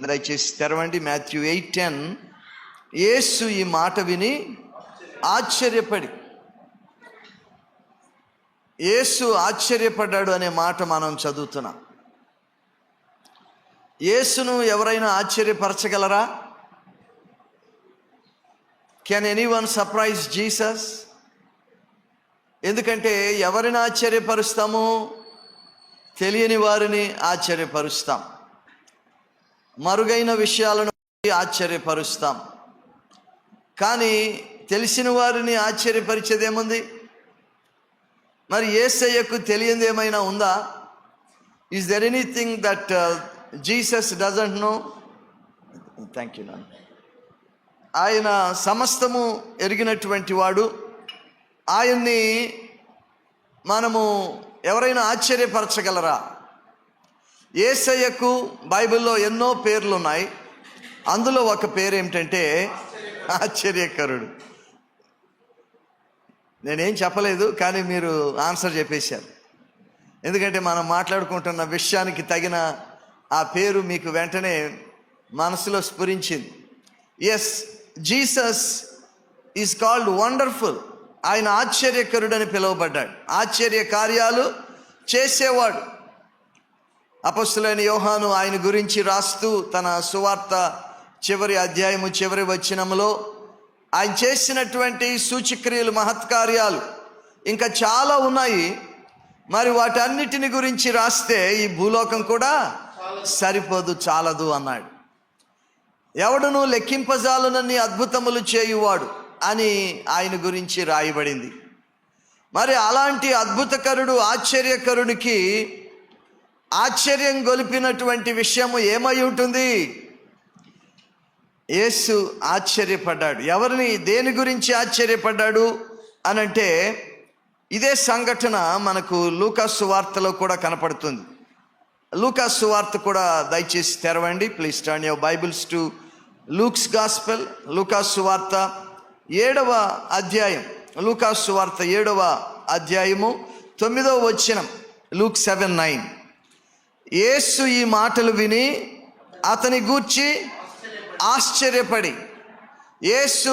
దయచేసి తెరవండి. మాథ్యూ 8:10. యేసు ఈ మాట విని ఆశ్చర్యపడి, యేసు ఆశ్చర్యపడ్డాడు అనే మాట మనం చదువుతున్నాం. యేసును ఎవరైనా ఆశ్చర్యపరచగలరా? Can anyone surprise Jesus? ఎందుకంటే ఎవరిని ఆశ్చర్యపరుస్తాము? తెలియని వారిని ఆశ్చర్యపరుస్తాం, మరుగైన విషయాలను ఆశ్చర్యపరుస్తాం. కానీ తెలిసిన వారిని ఆశ్చర్యపరిచేదేముంది? మరి యేసయ్యకు తెలియనిది ఏమైనా ఉందా? Is there anything that Jesus doesn't know? Thank you నాన్న. ఆయన సమస్తము ఎరిగినటువంటి వాడు. ఆయన్ని మనము ఎవరైనా ఆశ్చర్యపరచగలరా? యేసయ్యకు బైబిల్లో ఎన్నో పేర్లు ఉన్నాయి. అందులో ఒక పేరు ఏమిటంటే ఆశ్చర్యకరుడు. నేనేం చెప్పలేదు, కానీ మీరు ఆన్సర్ చెప్పేశారు. ఎందుకంటే మనం మాట్లాడుకుంటున్న విషయానికి తగిన ఆ పేరు మీకు వెంటనే మనసులో స్ఫురించింది. Yes, Jesus is called wonderful. ఆయన ఆశ్చర్యకరుడని పిలువబడ్డాడు. ఆశ్చర్య కార్యాలు చేసేవాడు. అపొస్తలుడైన యోహాను ఆయన గురించి రాస్తూ తన సువార్త చివరి అధ్యాయము చివరి వచనములో ఆయన చేసినటువంటి సూచక్రియలు, మహత్కార్యాలు ఇంకా చాలా ఉన్నాయి. మరి వాటన్నిటిని గురించి రాస్తే ఈ భూలోకం కూడా సరిపోదు, చాలదు అన్నాడు. ఎవడును లెక్కింపజాలనన్ని అద్భుతములు చేయువాడు అని ఆయన గురించి రాయబడింది. మరి అలాంటి అద్భుతకరుడు, ఆశ్చర్యకరుడికి ఆశ్చర్యం గొలిపినటువంటి విషయము ఏమై ఉంటుంది? యేసు ఆశ్చర్యపడ్డాడు. ఎవరిని, దేని గురించి ఆశ్చర్యపడ్డాడు అనంటే ఇదే సంఘటన మనకు లూకాసు వార్తలో కూడా కనపడుతుంది. లూకాసు వార్త కూడా దయచేసి తెరవండి. Please turn your Bibles to Luke's gospel. లూకాసు వార్త 7వ అధ్యాయం. లూకాసు వార్త 7వ అధ్యాయము 9వ వచనం. లూక్ 7:9. యేసు ఈ మాటలు విని అతని గూర్చి ఆశ్చర్యపడి. యేసు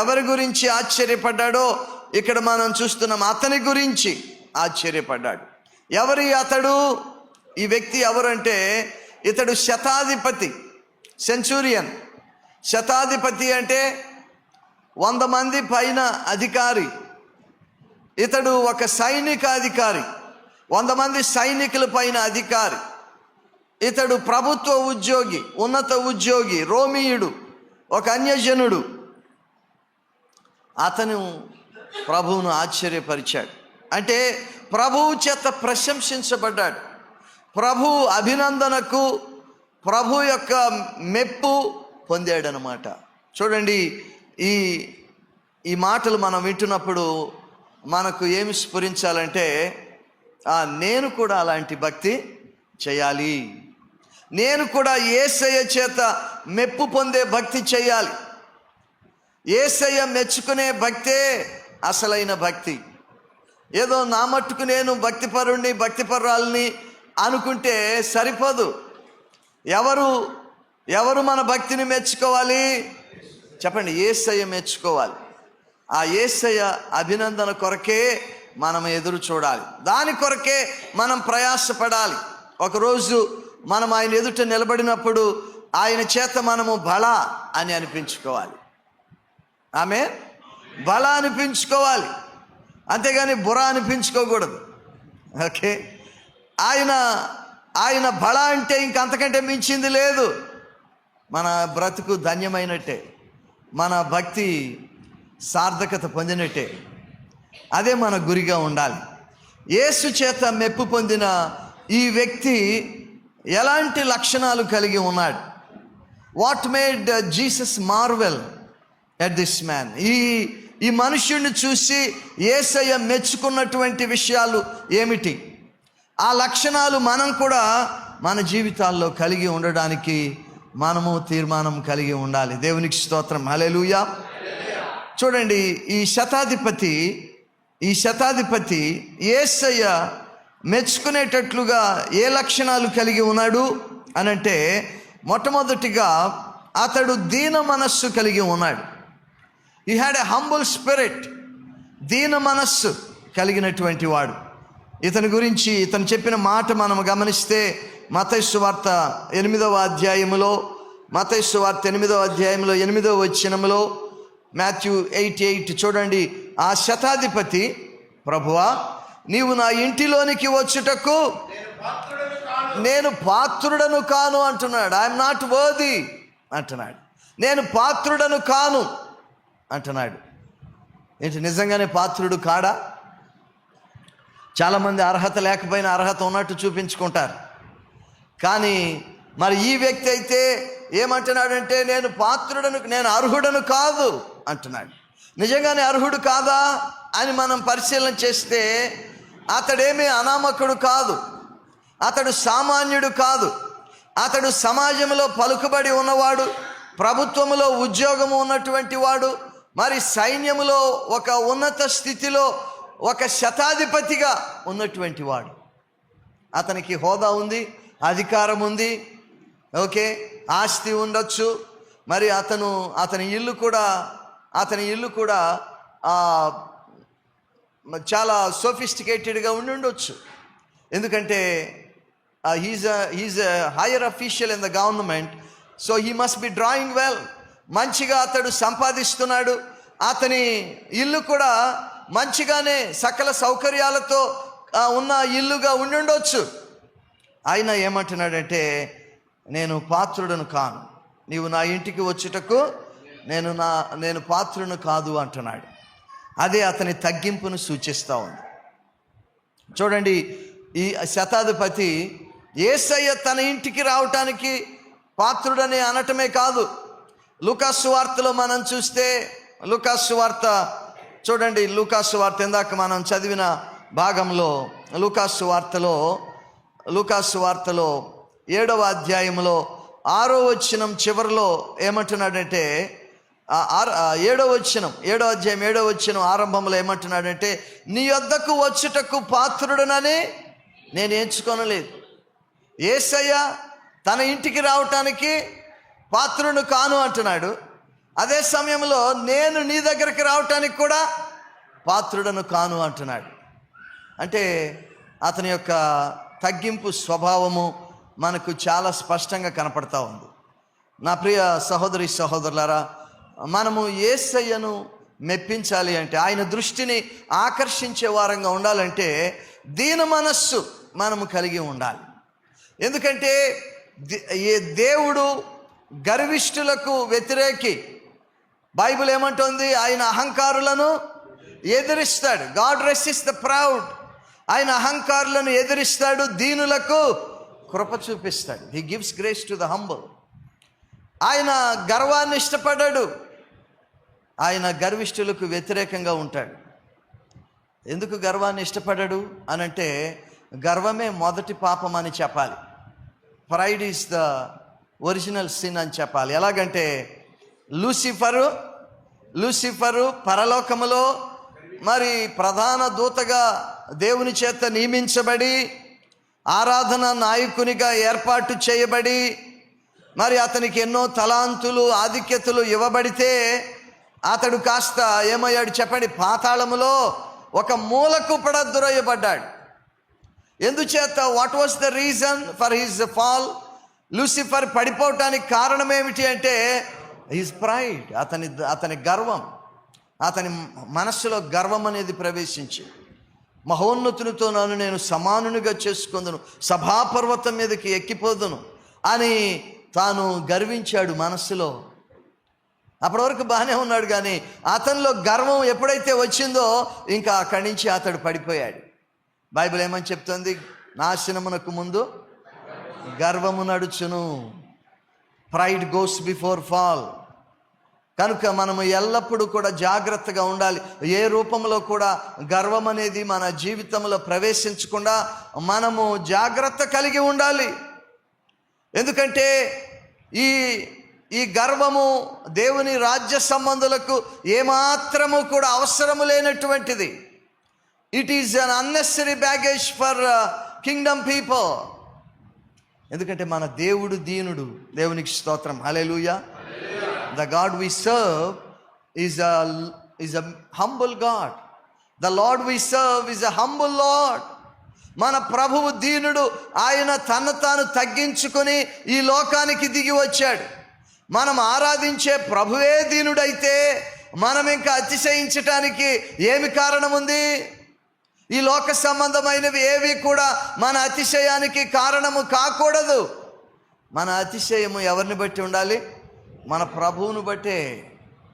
ఎవరి గురించి ఆశ్చర్యపడ్డాడో ఇక్కడ మనం చూస్తున్నాం. అతని గురించి ఆశ్చర్యపడ్డాడు. ఎవరి అతడు? ఈ వ్యక్తి ఎవరంటే ఇతడు శతాధిపతి, సెంచూరియన్. శతాధిపతి అంటే 100 మంది పైన అధికారి. ఇతడు ఒక సైనికాధికారి, 100 మంది సైనికుల పైన అధికారి. ఇతడు ప్రభుత్వ ఉద్యోగి, ఉన్నత ఉద్యోగి, రోమీయుడు, ఒక అన్యజనుడు. అతను ప్రభువును ఆశ్చర్యపరిచాడు. అంటే ప్రభువు చేత ప్రశంసించబడ్డాడు. ప్రభు అభినందనకు, ప్రభు యొక్క మెప్పు పొందాడనమాట. చూడండి, ఈ మాటలు మనం వింటున్నప్పుడు మనకు ఏమి స్ఫురించాలంటే నేను కూడా అలాంటి భక్తి చేయాలి, నేను కూడా యేసయ్య చేత మెప్పు పొందే భక్తి చేయాలి. యేసయ్య మెచ్చుకునే భక్తే అసలైన భక్తి. ఏదో నా మట్టుకు నేను భక్తిపరుణ్ణి, భక్తిపరురాల్ని అనుకుంటే సరిపోదు. ఎవరు మన భక్తిని మెచ్చుకోవాలి? చెప్పండి. యేసయ్య మెచ్చుకోవాలి. ఆ యేసయ్య అభినందన కొరకే మనం ఎదురు చూడాలి, దాని కొరకే మనం ప్రయాసపడాలి. ఒకరోజు మనం ఆయన ఎదుట నిలబడినప్పుడు ఆయన చేత మనము బలా అని అనిపించుకోవాలి. ఆమె బలా అనిపించుకోవాలి, అంతేగాని బురా అనిపించుకోకూడదు. ఓకే, ఆయన బలా అంటే ఇంకంతకంటే మించింది లేదు. మన బ్రతుకు ధన్యమైనట్టే, మన భక్తి సార్థకత పొందినట్టే. అదే మన గురిగా ఉండాలి. యేసు చేత మెప్పు పొందిన ఈ వ్యక్తి ఎలాంటి లక్షణాలు కలిగి ఉన్నాడు? What made Jesus Marvel at this man? ఈ మనుష్యుడిని చూసి యేసయ్య మెచ్చుకున్నటువంటి విషయాలు ఏమిటి? ఆ లక్షణాలు మనం కూడా మన జీవితాల్లో కలిగి ఉండడానికి మనము తీర్మానం కలిగి ఉండాలి. దేవునికి స్తోత్రం, హల్లెలూయా. చూడండి, ఈ శతాధిపతి యేసయ్య మెచ్చుకునేటట్లుగా ఏ లక్షణాలు కలిగి ఉన్నాడు అనంటే, మొట్టమొదటిగా అతడు దీన మనస్సు కలిగి ఉన్నాడు. He had a humble spirit. దీన మనస్సు కలిగినటువంటి వాడు. ఇతని గురించి ఇతను చెప్పిన మాట మనం గమనిస్తే మత్తయి సువార్త 8వ అధ్యాయములో 8వ వచనములో మాథ్యూ 8:8 చూడండి. ఆ శతాధిపతి, ప్రభువా నీవు నా ఇంటిలోనికి వచ్చుటకు నేను పాత్రుడను కాను అంటున్నాడు. ఐఎమ్ నాట్ వర్ది అంటున్నాడు. నేను పాత్రుడను కాను అంటున్నాడు. ఏంటి, నిజంగానే పాత్రుడు కాడా? చాలామంది అర్హత లేకపోయినా అర్హత ఉన్నట్టు చూపించుకుంటారు. కానీ మరి ఈ వ్యక్తి అయితే ఏమంటున్నాడంటే నేను అర్హుడను కాదు అంటున్నాడు. నిజంగానే అర్హుడు కాదా అని మనం పరిశీలన చేస్తే అతడేమీ అనామకుడు కాదు, అతడు సామాన్యుడు కాదు. అతడు సమాజంలో పలుకుబడి ఉన్నవాడు, ప్రభుత్వములో ఉద్యోగము ఉన్నటువంటి వాడు, మరి సైన్యములో ఒక ఉన్నత స్థితిలో ఒక శతాధిపతిగా ఉన్నటువంటి వాడు. అతనికి హోదా ఉంది, అధికారం ఉంది, ఓకే, ఆస్తి ఉండొచ్చు. మరి అతని ఇల్లు కూడా చాలా సోఫిస్టికేటెడ్గా ఉండొచ్చు. ఎందుకంటే he's a higher official in the government, so he must be drawing well. మంచిగా అతడు సంపాదిస్తున్నాడు. అతని ఇల్లు కూడా మంచిగానే సకల సౌకర్యాలతో ఉన్న ఇల్లుగా ఉండొచ్చు. ఆయన ఏమంటున్నాడంటే నేను పాత్రుడను కాను, నీవు నా ఇంటికి వచ్చుటకు నేను పాత్రును కాదు అంటున్నాడు. అదే అతని తగ్గింపును సూచిస్తూ ఉంది. చూడండి, ఈ శతాధిపతి యేసయ్య తన ఇంటికి రావటానికి పాత్రుడని అనటమే కాదు, లూకాసు వార్తలో మనం చూస్తే లూకాసు వార్త చూడండి. లూకాసు వార్త ఇందాక మనం చదివిన భాగంలో లూకాసు వార్తలో 7వ అధ్యాయంలో 6వ వచనం చివరిలో ఏమంటున్నాడంటే 7వ అధ్యాయం 7వ వచనం ఆరంభంలో ఏమంటున్నాడంటే నీ యొద్దకు వచ్చుటకు పాత్రుడనని నేను ఎంచుకొనలేదు. యేసయ్య తన ఇంటికి రావటానికి పాత్రుడు కాను అంటున్నాడు. అదే సమయంలో నేను నీ దగ్గరికి రావటానికి కూడా పాత్రుడను కాను అంటున్నాడు. అంటే అతని యొక్క తగ్గింపు స్వభావము మనకు చాలా స్పష్టంగా కనపడతా ఉంది. నా ప్రియ సహోదరి సహోదరులారా, మనము యేసయ్యను మెప్పించాలి అంటే, ఆయన దృష్టిని ఆకర్షించే వారంగా ఉండాలంటే దీన మనస్సు మనము కలిగి ఉండాలి. ఎందుకంటే దేవుడు గర్విష్ఠులకు వ్యతిరేకి. బైబిల్ ఏమంటుంది? ఆయన అహంకారులను ఎదిరిస్తాడు. God resist the proud. ఆయన అహంకారులను ఎదిరిస్తాడు, దీనులకు కృప చూపిస్తాడు. He gives grace to the humble. ఆయన గర్వాన్ని ఇష్టపడాడు. ఆయన గర్విష్ఠులకు వ్యతిరేకంగా ఉంటాడు. ఎందుకు గర్వాన్ని ఇష్టపడాడు అనంటే, గర్వమే మొదటి పాపం అని చెప్పాలి. Pride is the original sin అని చెప్పాలి. ఎలాగంటే లూసిఫరు పరలోకములో మరి ప్రధాన దూతగా దేవుని చేత నియమించబడి ఆరాధన నాయకునిగా ఏర్పాటు చేయబడి మరి అతనికి ఎన్నో తలాంతులు ఆధిక్యతలు ఇవ్వబడితే అతడు కాస్త ఏమయ్యాడు చెప్పండి? పాతాళములో ఒక మూలకు పడద్రోయబడ్డాడు. ఎందుచేత? What was the reason for his fall? Lucifer పడిపోవటానికి కారణం ఏమిటి అంటే హిజ్ ప్రైడ్. అతని గర్వం, అతని మనస్సులో గర్వం అనేది ప్రవేశించి మహోన్నతునితో నేను సమానునిగా చేసుకుందును, సభాపర్వతం మీదకి ఎక్కిపోదును అని తాను గర్వించాడు మనస్సులో. అప్పటి వరకు బాగానే ఉన్నాడు, కానీ అతనిలో గర్వం ఎప్పుడైతే వచ్చిందో ఇంకా అక్కడి నుంచి అతడు పడిపోయాడు. బైబిల్ ఏమని చెప్తుంది? నాశనమునకు ముందు గర్వము నడుచును. Pride goes before fall. కనుక మనము ఎల్లప్పుడూ కూడా జాగ్రత్తగా ఉండాలి. ఏ రూపంలో కూడా గర్వం అనేది మన జీవితంలో ప్రవేశించకుండా మనము జాగ్రత్త కలిగి ఉండాలి. ఎందుకంటే ఈ గర్వము దేవుని రాజ్య సంబంధులకు ఏమాత్రము కూడా అవసరము లేనటువంటిది. It is an unnecessary baggage for kingdom people. ఎందుకంటే మన దేవుడు దీనుడు. దేవునికి స్తోత్రం. హల్లెలూయా. The God we serve is a humble God. The Lord we serve is a humble Lord. మన ప్రభువు దీనుడు. ఆయన తను తాను తగ్గించుకొని ఈ లోకానికి దిగి వచ్చాడు. మనం ఆరాధించే ప్రభువే దీనుడైతే మనం ఇంకా అతిశయించటానికి ఏమి కారణం ఉంది? ఈ లోక సంబంధమైనవి ఏవి కూడా మన అతిశయానికి కారణము కాకూడదు. మన అతిశయము ఎవరిని బట్టి ఉండాలి? మన ప్రభువును బట్టే.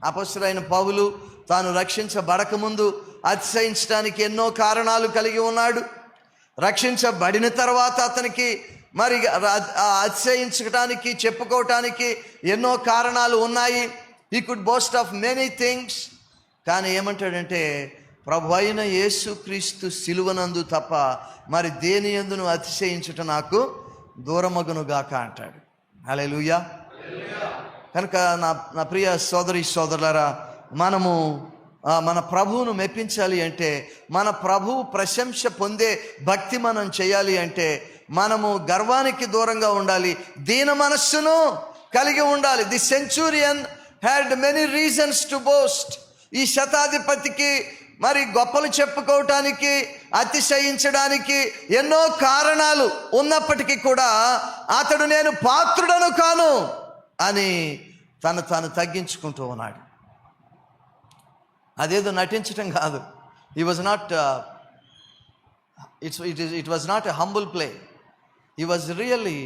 అపొస్తలుడైన పౌలు తాను రక్షించబడకముందు అతిశయించడానికి ఎన్నో కారణాలు కలిగి ఉన్నాడు. రక్షించబడిన తర్వాత అతనికి మరి అతిశయించడానికి చెప్పుకోవటానికి ఎన్నో కారణాలు ఉన్నాయి. He could boast of many things. కానీ ఏమంటాడంటే, ప్రభు అయిన యేసుక్రీస్తు సిలువనందు తప్ప మరి దేని యందు నువ్వు అతిశయించుట నాకు దూరమగునుగాక అంటాడు. హల్లెలూయా. కనుక నా ప్రియ సోదరి సోదరులారా, మనము మన ప్రభువును మెప్పించాలి అంటే, మన ప్రభువు ప్రశంస పొందే భక్తి మనం చేయాలి అంటే, మనము గర్వానికి దూరంగా ఉండాలి, దీన మనస్సును కలిగి ఉండాలి. The Centurion had many reasons to boast. ఈ శతాధిపతికి మరి గొప్పలు చెప్పుకోవటానికి, అతిశయించడానికి ఎన్నో కారణాలు ఉన్నప్పటికీ కూడా అతడు నేను పాత్రుడను కాను అని తాను తగ్గించుకుంటూ ఉన్నాడు. అదేదో నటించటం కాదు. He was not it was not a humble play. He was really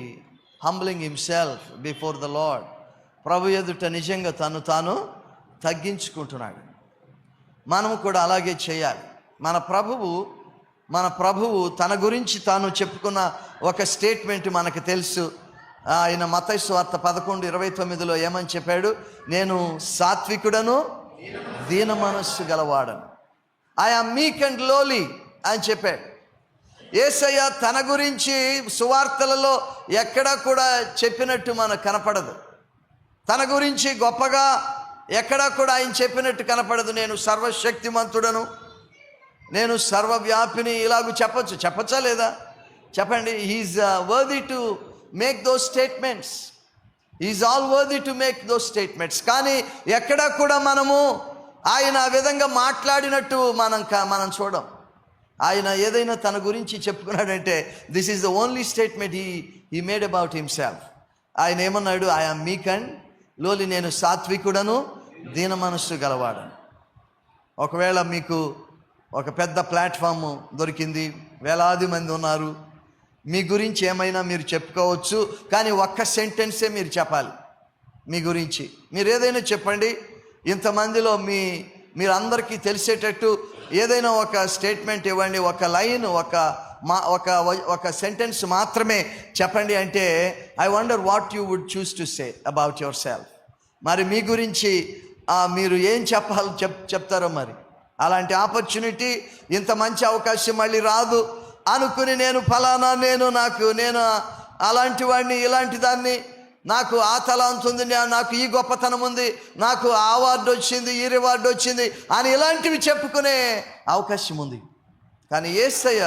humbling himself before the Lord. ప్రభు ఎదుట నిజంగా తాను తగ్గించుకుంటున్నాడు. మనము కూడా అలాగే చేయాలి. మన ప్రభువు తన గురించి తాను చెప్పుకున్న ఒక స్టేట్మెంట్ మనకు తెలుసు. ఆయన మత్తయి సువార్త 11:29 ఏమని చెప్పాడు? నేను సాత్వికుడను, దీన మనస్సు గలవాడను. I am meek and lowly అని చెప్పాడు. యేసయ్య తన గురించి సువార్తలలో ఎక్కడా కూడా చెప్పినట్టు మనకు కనపడదు. తన గురించి గొప్పగా ఎక్కడా కూడా ఆయన చెప్పినట్టు కనపడదు. నేను సర్వశక్తిమంతుడను, నేను సర్వవ్యాపిని, ఇలాగూ చెప్పచ్చా లేదా? చెప్పండి. He is worthy to make those statements. Is all worthy to make those statements. కానీ ఎక్కడా కూడా మనము ఆయన ఆ విధంగా మాట్లాడినట్టు మనం చూడం. ఆయన ఏదైనా తన గురించి చెప్పుకున్నాడంటే this is the only statement he made about himself. ఆయన ఏమన్నాడు? I am meek and lowly. నేను సాత్వికుడను, దీన మనస్సు గలవాడను. ఒకవేళ మీకు ఒక పెద్ద ప్లాట్ఫామ్ దొరికింది, వేలాది మంది ఉన్నారు, మీ గురించి ఏమైనా మీరు చెప్పుకోవచ్చు, కానీ ఒక్క సెంటెన్సే మీరు చెప్పాలి మీ గురించి. మీరు ఏదైనా చెప్పండి. ఇంతమందిలో మీరు అందరికీ తెలిసేటట్టు ఏదైనా ఒక స్టేట్మెంట్ ఇవ్వండి, ఒక లైన్, ఒక సెంటెన్స్ మాత్రమే చెప్పండి అంటే I wonder what you would choose to say about yourself. మరి మీ గురించి మీరు ఏం చెప్తారో మరి. అలాంటి ఆపర్చునిటీ, ఇంత మంచి అవకాశం మళ్ళీ రాదు అనుకుని నేను ఫలానా, నేను అలాంటి వాడిని, ఇలాంటి దాన్ని, నాకు ఆ తలాంతు ఉంది, నాకు ఈ గొప్పతనం ఉంది, నాకు ఆ అవార్డు వచ్చింది, ఈ రివార్డు వచ్చింది అని ఇలాంటివి చెప్పుకునే అవకాశం ఉంది. కానీ యేసయ్య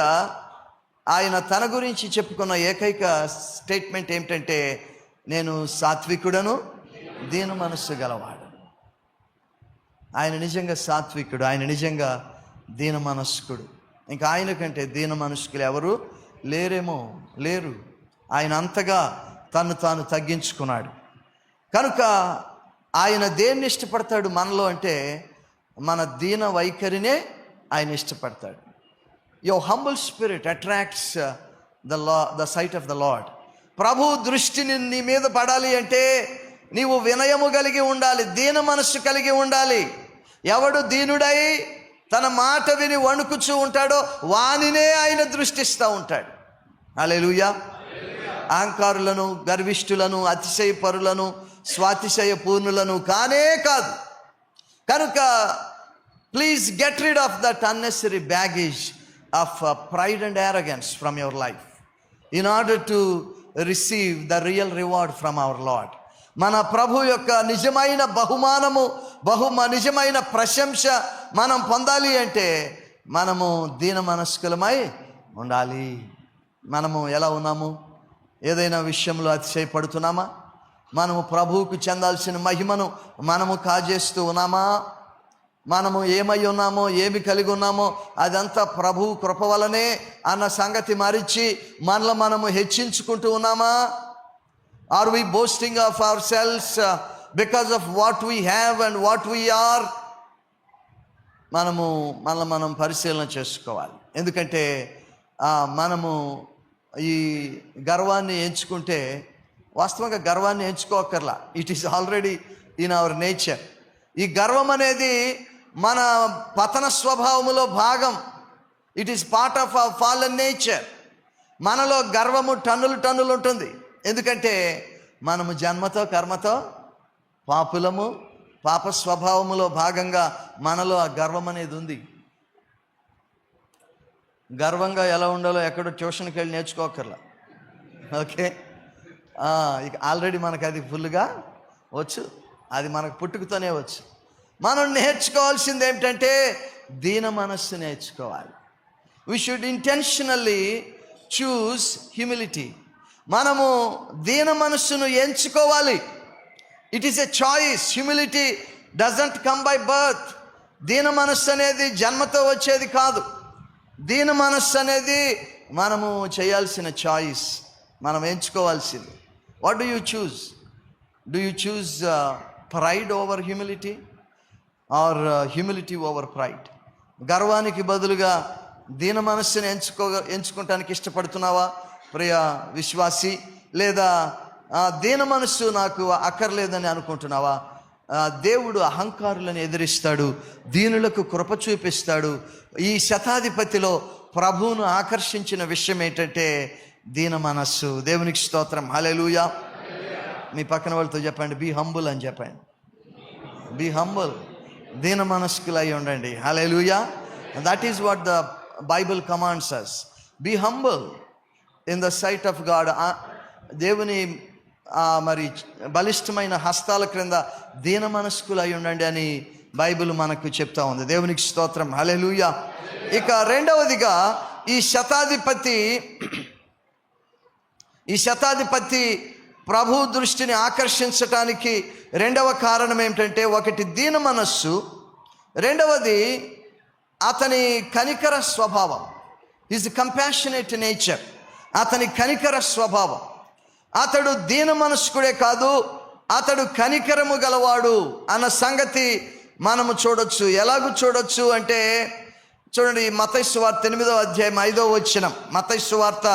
ఆయన తన గురించి చెప్పుకున్న ఏకైక స్టేట్మెంట్ ఏమిటంటే నేను సాత్వికుడను, దీన మనస్సు గలవాడు. ఆయన నిజంగా సాత్వికుడు, ఆయన నిజంగా దీన మనస్కుడు. ఇంకా ఆయన కంటే దీన మనస్కులు ఎవరు లేరు. ఆయన అంతగా తాను తగ్గించుకున్నాడు. కనుక ఆయన దేన్ని ఇష్టపడతాడు మనలో అంటే మన దీన వైఖరినే ఆయన ఇష్టపడతాడు. Your humble spirit attracts the sight of the Lord. ప్రభు దృష్టిని నీ మీద పడాలి అంటే నీవు వినయము కలిగి ఉండాలి, దీన మనస్సు కలిగి ఉండాలి. ఎవడు దీనుడై తన మాట విని వణుకుచూ ఉంటాడో వానినే ఆయన దృష్టిస్తూ ఉంటాడు. హల్లెలూయా. అహంకారులను, గర్విష్ఠులను, అతిశయపరులను, స్వాతిశయ పూర్ణులను కానే కాదు. కనుక please get rid of that unnecessary baggage of pride and arrogance from your life in order to receive the real reward from our lord. మన ప్రభు యొక్క నిజమైన బహుమానము, నిజమైన ప్రశంస మనం పొందాలి అంటే మనము దీన మనస్కులమై ఉండాలి. మనము ఎలా ఉన్నాము? ఏదైనా విషయంలో అతిశయపడుతున్నామా? మనము ప్రభువుకు చెందాల్సిన మహిమను మనము కాజేస్తూ ఉన్నామా? మనము ఏమై ఉన్నామో, ఏమి కలిగి ఉన్నామో అదంతా ప్రభువు కృప వలనే అన్న సంగతి మరిచి మనలో మనము హెచ్చించుకుంటూ ఉన్నామా? Are we boasting of ourselves because of what we have and what we are? మనం పరిశీలన చేసుకోవాలి. ఎందుకంటే మనము ఈ గర్వాన్ని ఎంచుకుంటే, వాస్తవంగా గర్వాన్ని ఎంచుకోకర్లా, it is already in our nature. ఈ గర్వం అనేది మన పతన స్వభావములో భాగం. It is part of our fallen nature. మనలో గర్వము టన్నులు ఉంటుంది. ఎందుకంటే మనము జన్మతో కర్మతో పాపులము. పాప స్వభావములో భాగంగా మనలో ఆ గర్వం అనేది ఉంది. గర్వంగా ఎలా ఉండాలో ఎక్కడో ట్యూషన్కి వెళ్ళి నేర్చుకోకర్లా. ఓకే, ఇక ఆల్రెడీ మనకు అది ఫుల్గా వచ్చు. అది మనకు పుట్టుకతోనే వచ్చు. మనం నేర్చుకోవాల్సింది ఏమిటంటే దీన మనస్సు నేర్చుకోవాలి. We should intentionally choose humility. మనము దీన మనస్సును ఎంచుకోవాలి. It is a choice. Humility doesn't come by birth. దీన మనస్సు అనేది జన్మతో వచ్చేది కాదు. దీన మనస్సు అనేది మనము చేయాల్సిన చాయిస్, మనం ఎంచుకోవాల్సింది. What do you choose? Do you choose pride over humility or humility over pride? గర్వానికి బదులుగా దీన మనస్సుని ఎంచుకోవటానికి ఇష్టపడుతున్నావా ప్రియ విశ్వాసి? లేదా దీన మనస్సు నాకు అక్కర్లేదని అనుకుంటున్నావా? దేవుడు అహంకారులను ఎదిరిస్తాడు, దీనులకు కృప చూపిస్తాడు. ఈ శతాధిపతిలో ప్రభువును ఆకర్షించిన విషయం ఏంటంటే దీన మనస్సు. దేవునికి స్తోత్రం, హల్లెలూయా. మీ పక్కన వాళ్ళతో చెప్పండి, బీ హంబుల్ అని చెప్పండి. బీ హంబుల్, దీన మనస్కులై ఉండండి. హల్లెలూయా. That is what the Bible commands us. Be humble in the sight of God. దేవుని మరి బలిష్టమైన హస్తాల క్రింద దీన మనస్కులై ఉండండి అని బైబిల్ మనకు చెప్తా ఉంది. దేవునికి స్తోత్రం, హల్లెలూయా. ఇక రెండవదిగా ఈ శతాధిపతి ప్రభు దృష్టిని ఆకర్షించటానికి రెండవ కారణం ఏమిటంటే, ఒకటి దీన మనస్సు, రెండవది అతని కనికర స్వభావం. Is compassionate nature. అతని కనికర స్వభావం. అతడు దీన మనస్కుడే కాదు, అతడు కనికరము గలవాడు అన్న సంగతి మనము చూడొచ్చు. ఎలాగూ చూడొచ్చు అంటే, చూడండి, మత్తయి సువార్త 8వ అధ్యాయం 5వ వచనం. మత్తయి సువార్త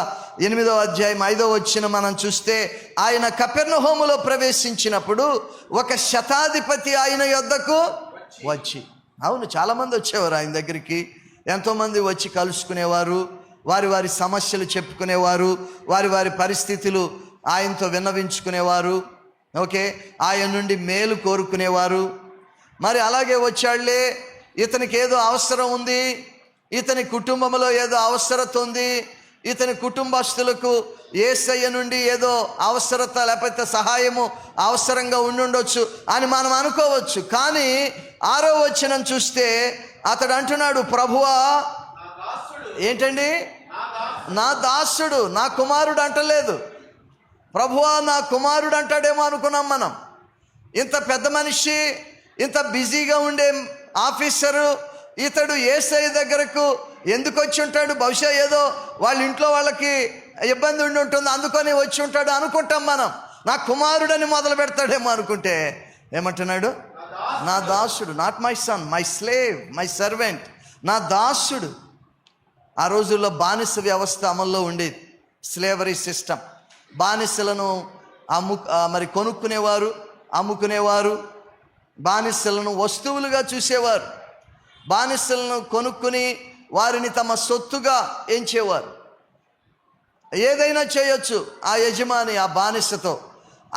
8వ అధ్యాయం 5వ వచనం మనం చూస్తే, ఆయన కపెర్నహూములో ప్రవేశించినప్పుడు ఒక శతాధిపతి ఆయన యొద్దకు వచ్చి. అవును, చాలామంది వచ్చేవారు ఆయన దగ్గరికి. ఎంతోమంది వచ్చి కలుసుకునేవారు, వారి వారి సమస్యలు చెప్పుకునేవారు, వారి వారి పరిస్థితులు ఆయనతో విన్నవించుకునేవారు. ఓకే, ఆయన నుండి మేలు కోరుకునేవారు. మరి అలాగే వచ్చాళ్లే, ఇతనికి ఏదో అవసరం ఉంది, ఇతని కుటుంబంలో ఏదో అవసరత ఉంది, ఇతని కుటుంబస్తులకు యేసయ్య నుండి ఏదో అవసరత లేకపోతే సహాయము అవసరంగా ఉండుండొచ్చు అని మనం అనుకోవచ్చు. కానీ 6వ వచనం చూస్తే అతడు అంటున్నాడు, ప్రభువా, ఏంటండి, నా దాసుడు, నా కుమారుడు అంటలేదు. ప్రభువా నా కుమారుడు అంటాడేమో అనుకున్నాం మనం. ఇంత పెద్ద మనిషి, ఇంత బిజీగా ఉండే ఆఫీసరు, ఇతడు యేసయ్య దగ్గరకు ఎందుకు వచ్చి ఉంటాడు? బహుశా ఏదో వాళ్ళ ఇంట్లో వాళ్ళకి ఇబ్బంది ఉండి ఉంటుంది, అందుకని వచ్చి ఉంటాడు అనుకుంటాం మనం. నా కుమారుడని మొదలు పెడతాడేమో అనుకుంటే ఏమంటున్నాడు? నా దాసుడు. Not my son, my slave, my servant, నా దాసుడు. ఆ రోజుల్లో బానిస వ్యవస్థ అమల్లో ఉండేది, స్లేవరీ సిస్టమ్. బానిసలను మరి కొనుక్కునేవారు, అమ్ముకునేవారు. బానిసలను వస్తువులుగా చూసేవారు. బానిసలను కొనుక్కుని వారిని తమ సొత్తుగా ఎంచేవారు. ఏదైనా చేయొచ్చు ఆ యజమాని ఆ బానిసతో.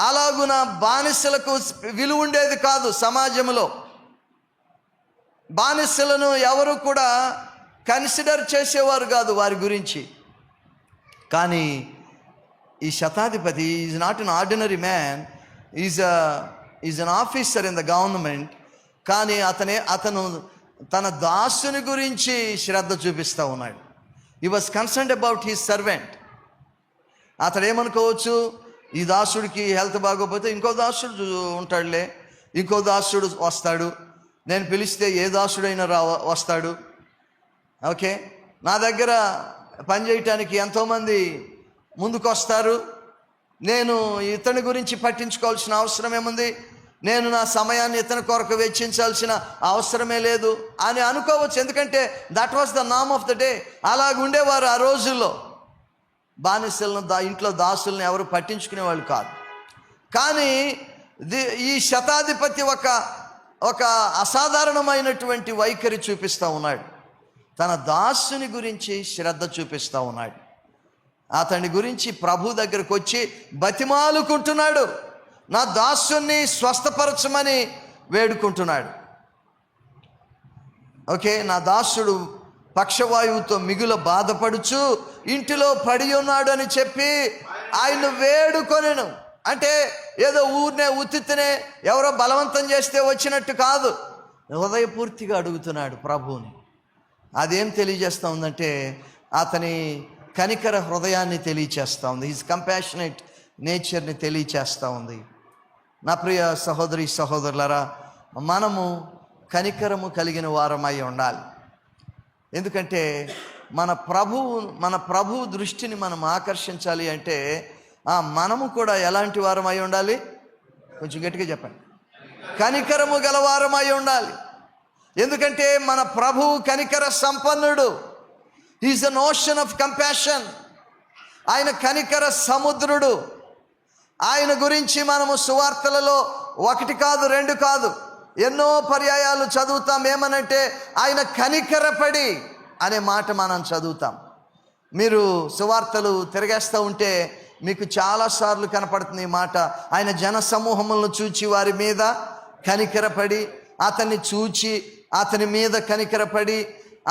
అలాగున బానిసలకు విలువ ఉండేది కాదు సమాజంలో. బానిసలను ఎవరు కూడా కన్సిడర్ చేసేవారు కాదు వారి గురించి. కానీ ఈ శతాధిపతి is not an ordinary man, is an officer in the government. కానీ అతను తన దాసుని గురించి శ్రద్ధ చూపిస్తూ ఉన్నాడు. He was concerned about his servant. అతడు ఏమనుకోవచ్చు, ఈ దాసుడికి హెల్త్ బాగోకపోతే ఇంకో దాసుడు ఉంటాడులే, ఇంకో దాసుడు వస్తాడు, నేను పిలిస్తే ఏ దాసుడైనా వస్తాడు. ఓకే, నా దగ్గర పనిచేయటానికి ఎంతోమంది ముందుకు వస్తారు, నేను ఇతని గురించి పట్టించుకోవాల్సిన అవసరం ఏముంది, నేను నా సమయాన్ని ఇతని కొరకు వెచ్చించాల్సిన అవసరమే లేదు అని అనుకోవచ్చు. ఎందుకంటే దట్ వాస్ ద నామ్ ఆఫ్ ద డే. అలాగుండేవారు ఆ రోజుల్లో. బానిసలను ఇంట్లో దాసులను ఎవరు పట్టించుకునేవాళ్ళు కాదు. కానీ ఈ శతాధిపతి ఒక అసాధారణమైనటువంటి వైఖరి చూపిస్తూ ఉన్నాడు. తన దాసుని గురించి శ్రద్ధ చూపిస్తూ ఉన్నాడు. అతని గురించి ప్రభు దగ్గరకు వచ్చి బతిమాలుకుంటున్నాడు. నా దాసుని స్వస్థపరచమని వేడుకుంటున్నాడు. ఓకే, నా దాసుడు పక్షవాయువుతో మిగుల బాధపడుచు ఇంటిలో పడి ఉన్నాడు అని చెప్పి ఆయన వేడుకొనెను. అంటే ఏదో ఊరినే ఉత్తినే ఎవరో బలవంతం చేస్తే వచ్చినట్టు కాదు, హృదయపూర్తిగా అడుగుతున్నాడు ప్రభువుని. అదేం తెలియజేస్తూ ఉందంటే అతని కనికర హృదయాన్ని తెలియచేస్తూ ఉంది. హిజ్ కంపాషనేట్ నేచర్ని తెలియచేస్తూ ఉంది. నా ప్రియ సహోదరి సహోదరులారా, మనము కనికరము కలిగిన వారమై ఉండాలి. ఎందుకంటే మన ప్రభు దృష్టిని మనం ఆకర్షించాలి అంటే మనము కూడా ఎలాంటి వారమై ఉండాలి? కొంచెం గట్టిగా చెప్పండి. కనికరము గలవారమై ఉండాలి. ఎందుకంటే మన ప్రభువు కనికర సంపన్నుడు. He is an ocean of compassion. ఆయన కనికర సముద్రుడు. ఆయన గురించి మనము సువార్తలలో 1 కాదు 2 కాదు ఎన్నో పర్యాయాలు చదువుతాం. ఏమనంటే ఆయన కనికరపడి అనే మాట మనం చదువుతాం. మీరు సువార్తలు తిరగేస్తూ ఉంటే మీకు చాలాసార్లు కనపడుతుంది ఈ మాట. ఆయన జన సమూహములను చూచి వారి మీద కనికరపడి, అతన్ని చూచి అతని మీద కనికరపడి,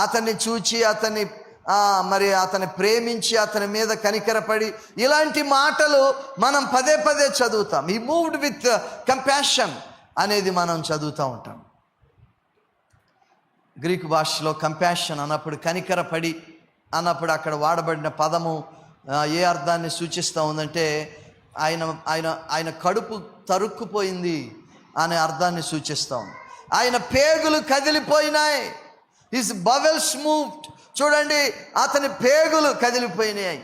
అతన్ని చూచి అతన్ని ప్రేమించి అతని మీద కనికరపడి, ఇలాంటి మాటలు మనం పదే పదే చదువుతాం. హి మూవ్డ్ విత్ కంపాషన్ అనేది మనం చదువుతూ ఉంటాం. గ్రీకు భాషలో కంపాషన్ అన్నప్పుడు, కనికరపడి అన్నప్పుడు అక్కడ వాడబడిన పదము ఏ అర్థాన్ని సూచిస్తూ ఉందంటే ఆయన కడుపు తరుక్కుపోయింది అనే అర్థాన్ని సూచిస్తూ ఉంది. ఆయన పేగులు కదిలిపోయినాయి. His బవెల్స్ moved. చూడండి, అతని పేగులు కదిలిపోయినాయి.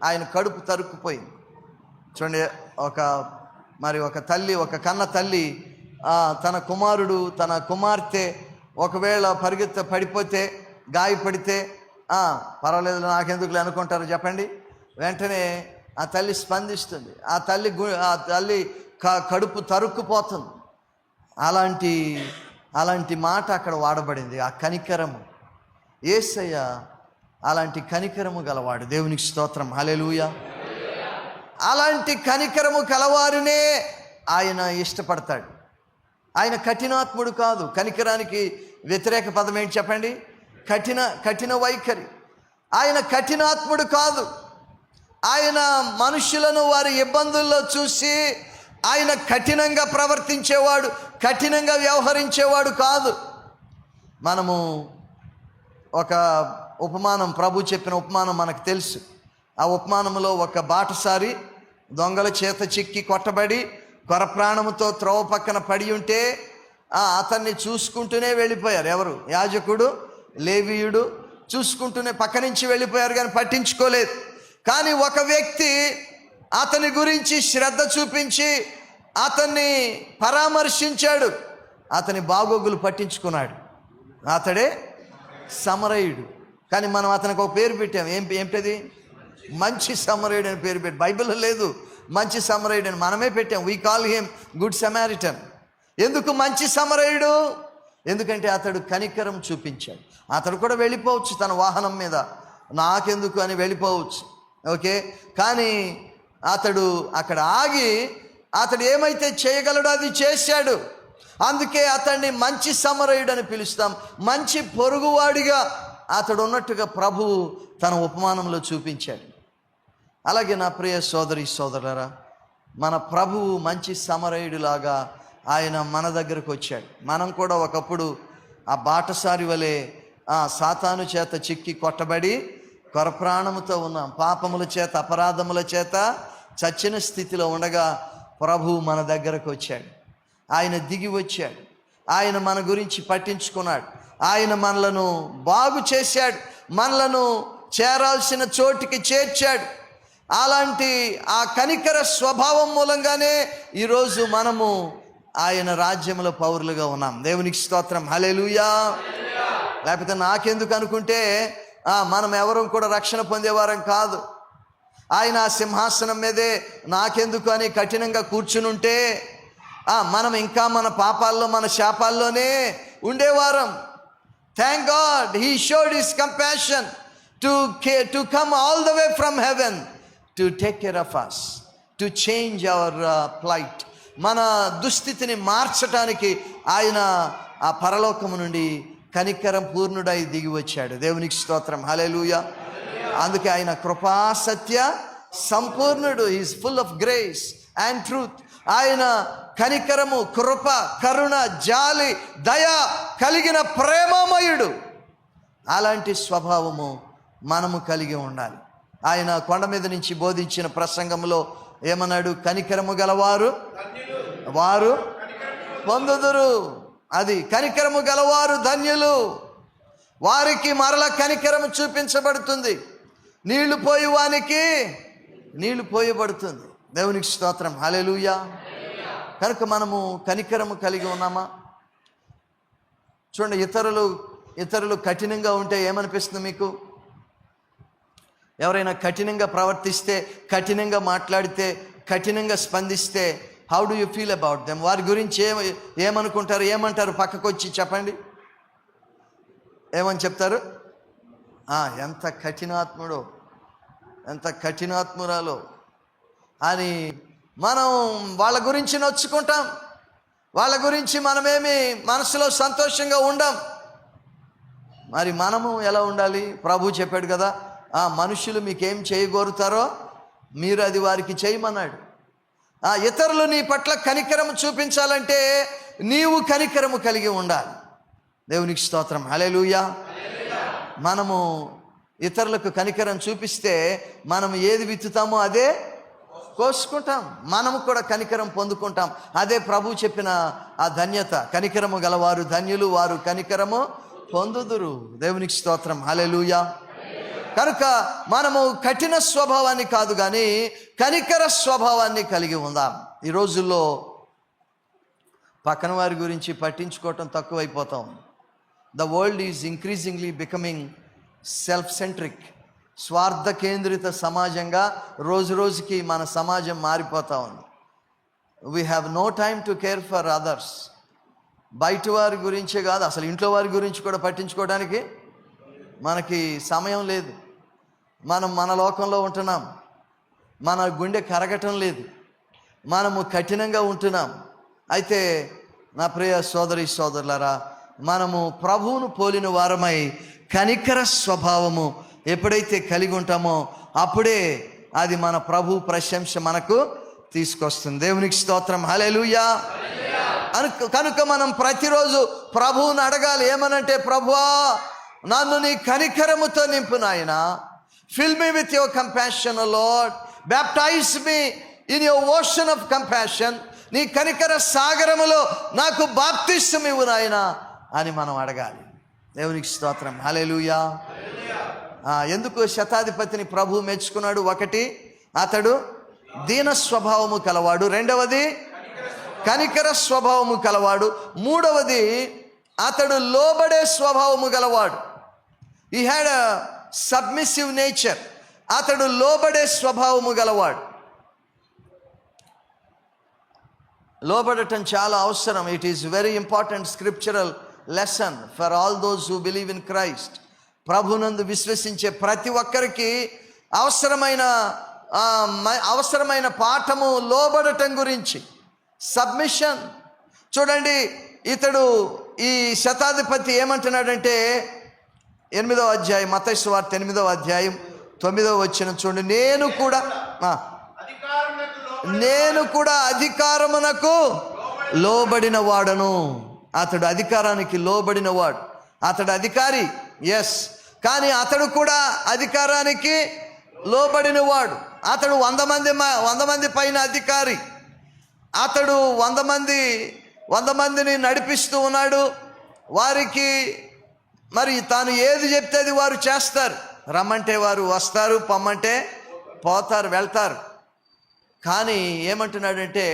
ఆయన కడుపు తరుక్కుపోయింది. చూడండి, ఒక తల్లి, ఒక కన్న తల్లి తన కుమారుడు తన కుమార్తె ఒకవేళ పడిపోతే, గాయపడితే పర్వాలేదు నాకెందుకులే అనుకుంటారు చెప్పండి. వెంటనే ఆ తల్లి స్పందిస్తుంది. ఆ తల్లి కడుపు తరుక్కుపోతుంది. అలాంటి మాట అక్కడ వాడబడింది. ఆ కనికరము. యేసయ్య అలాంటి కనికరము గలవాడు. దేవునికి స్తోత్రం, హల్లెలూయా. అలాంటి కనికరము కలవారినే ఆయన ఇష్టపడతాడు. ఆయన కఠినాత్ముడు కాదు. కనికరానికి వ్యతిరేక పదం ఏంటి చెప్పండి? కఠిన వైఖరి. ఆయన కఠినాత్ముడు కాదు. ఆయన మనుషులను వారి ఇబ్బందుల్లో చూసి ఆయన కఠినంగా ప్రవర్తించేవాడు, కఠినంగా వ్యవహరించేవాడు కాదు. మనము ఒక ఉపమానం, ప్రభు చెప్పిన ఉపమానం మనకు తెలుసు. ఆ ఉపమానంలో ఒక బాటసారి దొంగల చేత చిక్కి కొట్టబడి కొరప్రాణముతో త్రోవ పక్కన పడి ఉంటే అతన్ని చూసుకుంటూనే వెళ్ళిపోయారు. ఎవరు? యాజకుడు, లేవీయుడు చూసుకుంటూనే పక్క నుంచి వెళ్ళిపోయారు, కానీ పట్టించుకోలేదు. కానీ ఒక వ్యక్తి అతని గురించి శ్రద్ధ చూపించి అతన్ని పరామర్శించాడు, అతని బాగోగులు పట్టించుకున్నాడు. అతడే సమరయుడు. కానీ మనం అతనికి ఒక పేరు పెట్టాం. ఏంటది? మంచి సమరయుడు అని పేరు పెట్టి. బైబిల్లో లేదు మంచి సమరయుడు అని, మనమే పెట్టాం. We call him good Samaritan. ఎందుకు మంచి సమరయుడు? ఎందుకంటే అతడు కనికరం చూపించాడు. అతడు కూడా వెళ్ళిపోవచ్చు తన వాహనం మీద, నాకెందుకు అని వెళ్ళిపోవచ్చు. ఓకే, కానీ అతడు అక్కడ ఆగి అతడు ఏమైతే చేయగలడో అది చేశాడు. అందుకే అతన్ని మంచి సమరయుడు అని పిలుస్తాం. మంచి పొరుగువాడిగా అతడు ఉన్నట్టుగా ప్రభువు తన ఉపమానంలో చూపించాడు. అలాగే నా ప్రియ సోదరి సోదరులారా, మన ప్రభువు మంచి సమరయుడిలాగా ఆయన మన దగ్గరకు వచ్చాడు. మనం కూడా ఒకప్పుడు ఆ బాటసారి వలె సాతాను చేత చిక్కి కొట్టబడి కొరప్రాణముతో ఉన్నాం. పాపముల చేత అపరాధముల చేత చచ్చిన స్థితిలో ఉండగా ప్రభువు మన దగ్గరకు వచ్చాడు. ఆయన దిగి వచ్చాడు. ఆయన మన గురించి పట్టించుకున్నాడు. ఆయన మనలను బాగు చేశాడు. మనలను చేరాల్సిన చోటికి చేర్చాడు. అలాంటి ఆ కనికర స్వభావం మూలంగానే ఈరోజు మనము ఆయన రాజ్యంలో పౌరులుగా ఉన్నాం. దేవునికి స్తోత్రం, హల్లెలూయా. లేకపోతే నాకెందుకు అనుకుంటే మనం ఎవరూ కూడా రక్షణ పొందేవారం కాదు. ఆయన ఆ సింహాసనం మీదే నాకెందుకు అని కఠినంగా కూర్చునుంటే మనం ఇంకా మన పాపాల్లో మన శాపాల్లోనే ఉండేవారం. Thank God, he showed his compassion to come all the way from heaven to take care of us, to change our plight. మన దుస్థితిని మార్చడానికి ఆయన ఆ పరలోకము నుండి కనికరం పూర్ణుడై దిగి వచ్చాడు. దేవునికి స్తోత్రం, హల్లెలూయా. అందుకే ఆయన కృపా సత్య సంపూర్ణుడు. Is full of grace and truth. ఆయన కనికరము, కృప, కరుణ, జాలి, దయ కలిగిన ప్రేమమయుడు. అలాంటి స్వభావము మనము కలిగి ఉండాలి. ఆయన కొండ మీద నుంచి బోధించిన ప్రసంగంలో ఏమన్నాడు? కనికరము గలవారు వారు పొందుదురు. అది కనికరము గలవారు ధన్యులు. వారికి మరల కనికరము చూపించబడుతుంది. నీళ్లు పోయి వానికి నీళ్లు పోయబడుతుంది. దేవునికి స్తోత్రం, హల్లెలూయా. కనుక మనము కనికరము కలిగి ఉన్నామా? చూడండి, ఇతరులు కఠినంగా ఉంటే ఏమనిపిస్తుంది మీకు? ఎవరైనా కఠినంగా ప్రవర్తిస్తే, కఠినంగా మాట్లాడితే, కఠినంగా స్పందిస్తే how do you feel about them? వారి గురించి ఏమనుకుంటారు? ఏమంటారు? పక్కకు వచ్చి చెప్పండి. ఏమని చెప్తారు? ఎంత కఠినాత్ముడో, ఎంత కఠినాత్మురాలో అని మనం వాళ్ళ గురించి నొచ్చుకుంటాం. వాళ్ళ గురించి మనమేమి మనసులో సంతోషంగా ఉండం. మరి మనము ఎలా ఉండాలి? ప్రభు చెప్పాడు కదా, మనుషులు మీకేం చేయగోరుతారో మీరు అది వారికి చేయమన్నాడు. ఇతరులు నీ పట్ల కనికరము చూపించాలంటే నీవు కనికరము కలిగి ఉండాలి. దేవునికి స్తోత్రం, హల్లెలూయా. మనము ఇతరులకు కనికరం చూపిస్తే మనం ఏది విత్తుతామో అదే కోసుకుంటాం. మనము కూడా కనికరం పొందుకుంటాం. అదే ప్రభు చెప్పిన ఆ ధన్యత. కనికరము గలవారు ధన్యులు, వారు కనికరము పొందుదురు. దేవునికి స్తోత్రం, హల్లెలూయా. కనుక మనము కఠిన స్వభావాన్ని కాదు కానీ కనికర స్వభావాన్ని కలిగి ఉందాం. ఈ రోజుల్లో పక్కన వారి గురించి పట్టించుకోవటం తక్కువైపోతాం. The world is increasingly becoming self centric. స్వార్థ కేంద్రిత సమాజంగా రోజు రోజుకి మన సమాజం మారిపోతా ఉంది. We have no time to care for others. బయట వారి గురించే కాదు, అసలు ఇంట్లో వారి గురించి కూడా పట్టించుకోవడానికి మనకి సమయం లేదు. మనం మన లోకంలో ఉంటున్నాం. మన గుండె కరగటం లేదు. మనము కఠినంగా ఉంటున్నాం. అయితే నా ప్రియ సోదరి సోదరులారా, మనము ప్రభువును పోలిన వారమై కనికర స్వభావము ఎప్పుడైతే కలిగి ఉంటామో అప్పుడే అది మన ప్రభు ప్రశంస మనకు తీసుకొస్తుంది. దేవునికి స్తోత్రం, హల్లెలూయా. కనుక మనం ప్రతిరోజు ప్రభువుని అడగాలి. ఏమనంటే, ప్రభువా నన్ను నీ కనికరముతో నింపు నాయనా. Fill me with your compassion O lord. Baptise me in your ocean of compassion. నీ కనికర సాగరములో నాకు బాప్తిస్మం ఇవ్వు నాయనా అని మనం అడగాలి. దేవునికి స్తోత్రం, హల్లెలూయా. ఎందుకు శతాధిపతిని ప్రభు మెచ్చుకున్నాడు? ఒకటి, అతడు దీన స్వభావము కలవాడు. రెండవది, కనికర స్వభావము కలవాడు. మూడవది, అతడు లోబడే స్వభావము గలవాడు. He had a submissive nature. అతడు లోబడే స్వభావము గలవాడు. లోబడటం చాలా అవసరం. It is very important scriptural lesson for all those who believe in Christ. ప్రభునందు విశ్వసించే ప్రతి ఒక్కరికి అవసరమైన పాఠము లోబడటం గురించి, సబ్మిషన్. చూడండి, ఇతడు ఈ శతాధిపతి ఏమంటున్నాడంటే 8వ అధ్యాయం, మత్తయి సువార్త 8వ అధ్యాయం 9వ వచనం చూడండి. నేను కూడా అధికారమునకు లోబడిన వాడను. అతడు అధికారానికి లోబడిన వాడు. అతడు అధికారి, ఎస్. కానీ అతడు కూడా అధికారానికి లోబడిన వాడు. అతడు 100 మంది పైన అధికారి. అతడు 100 మందిని నడిపిస్తూ ఉన్నాడు. వారికి మరి తాను ఏది చెప్తే అది వారు చేస్తారు. రమ్మంటే వారు వస్తారు, పొమ్మంటే పోతారు, వెళ్తారు. కానీ ఏమంటున్నాడంటే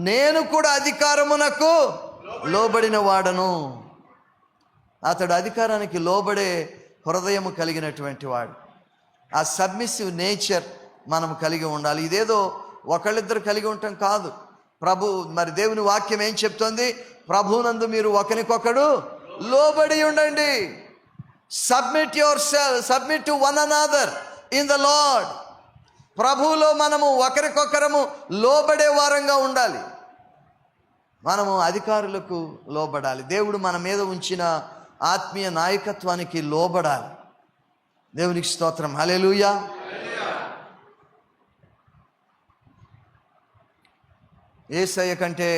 నేను కూడా అధికారమునకు లోబడిన వాడను. అతడు అధికారానికి లోబడే హృదయము కలిగినటువంటి వాడు. ఆ సబ్మిసివ్ నేచర్ మనం కలిగి ఉండాలి. ఇదేదో ఒకళ్ళిద్దరు కలిగి ఉండటం కాదు. మరి దేవుని వాక్యం ఏం చెప్తోంది? ప్రభువునందు మీరు ఒకరికొకడు లోబడి ఉండండి. Submit to one another in the lord. ప్రభువులో మనము ఒకరికొకరము లోబడే వారంగా ఉండాలి. మనము అధికారులకు లోబడాలి. దేవుడు మన మీద ఉంచిన ఆత్మీయ నాయకత్వానికి లోబడాలి. దేవునికి స్తోత్రం. హల్లెలూయా. యేసయ్య కంటే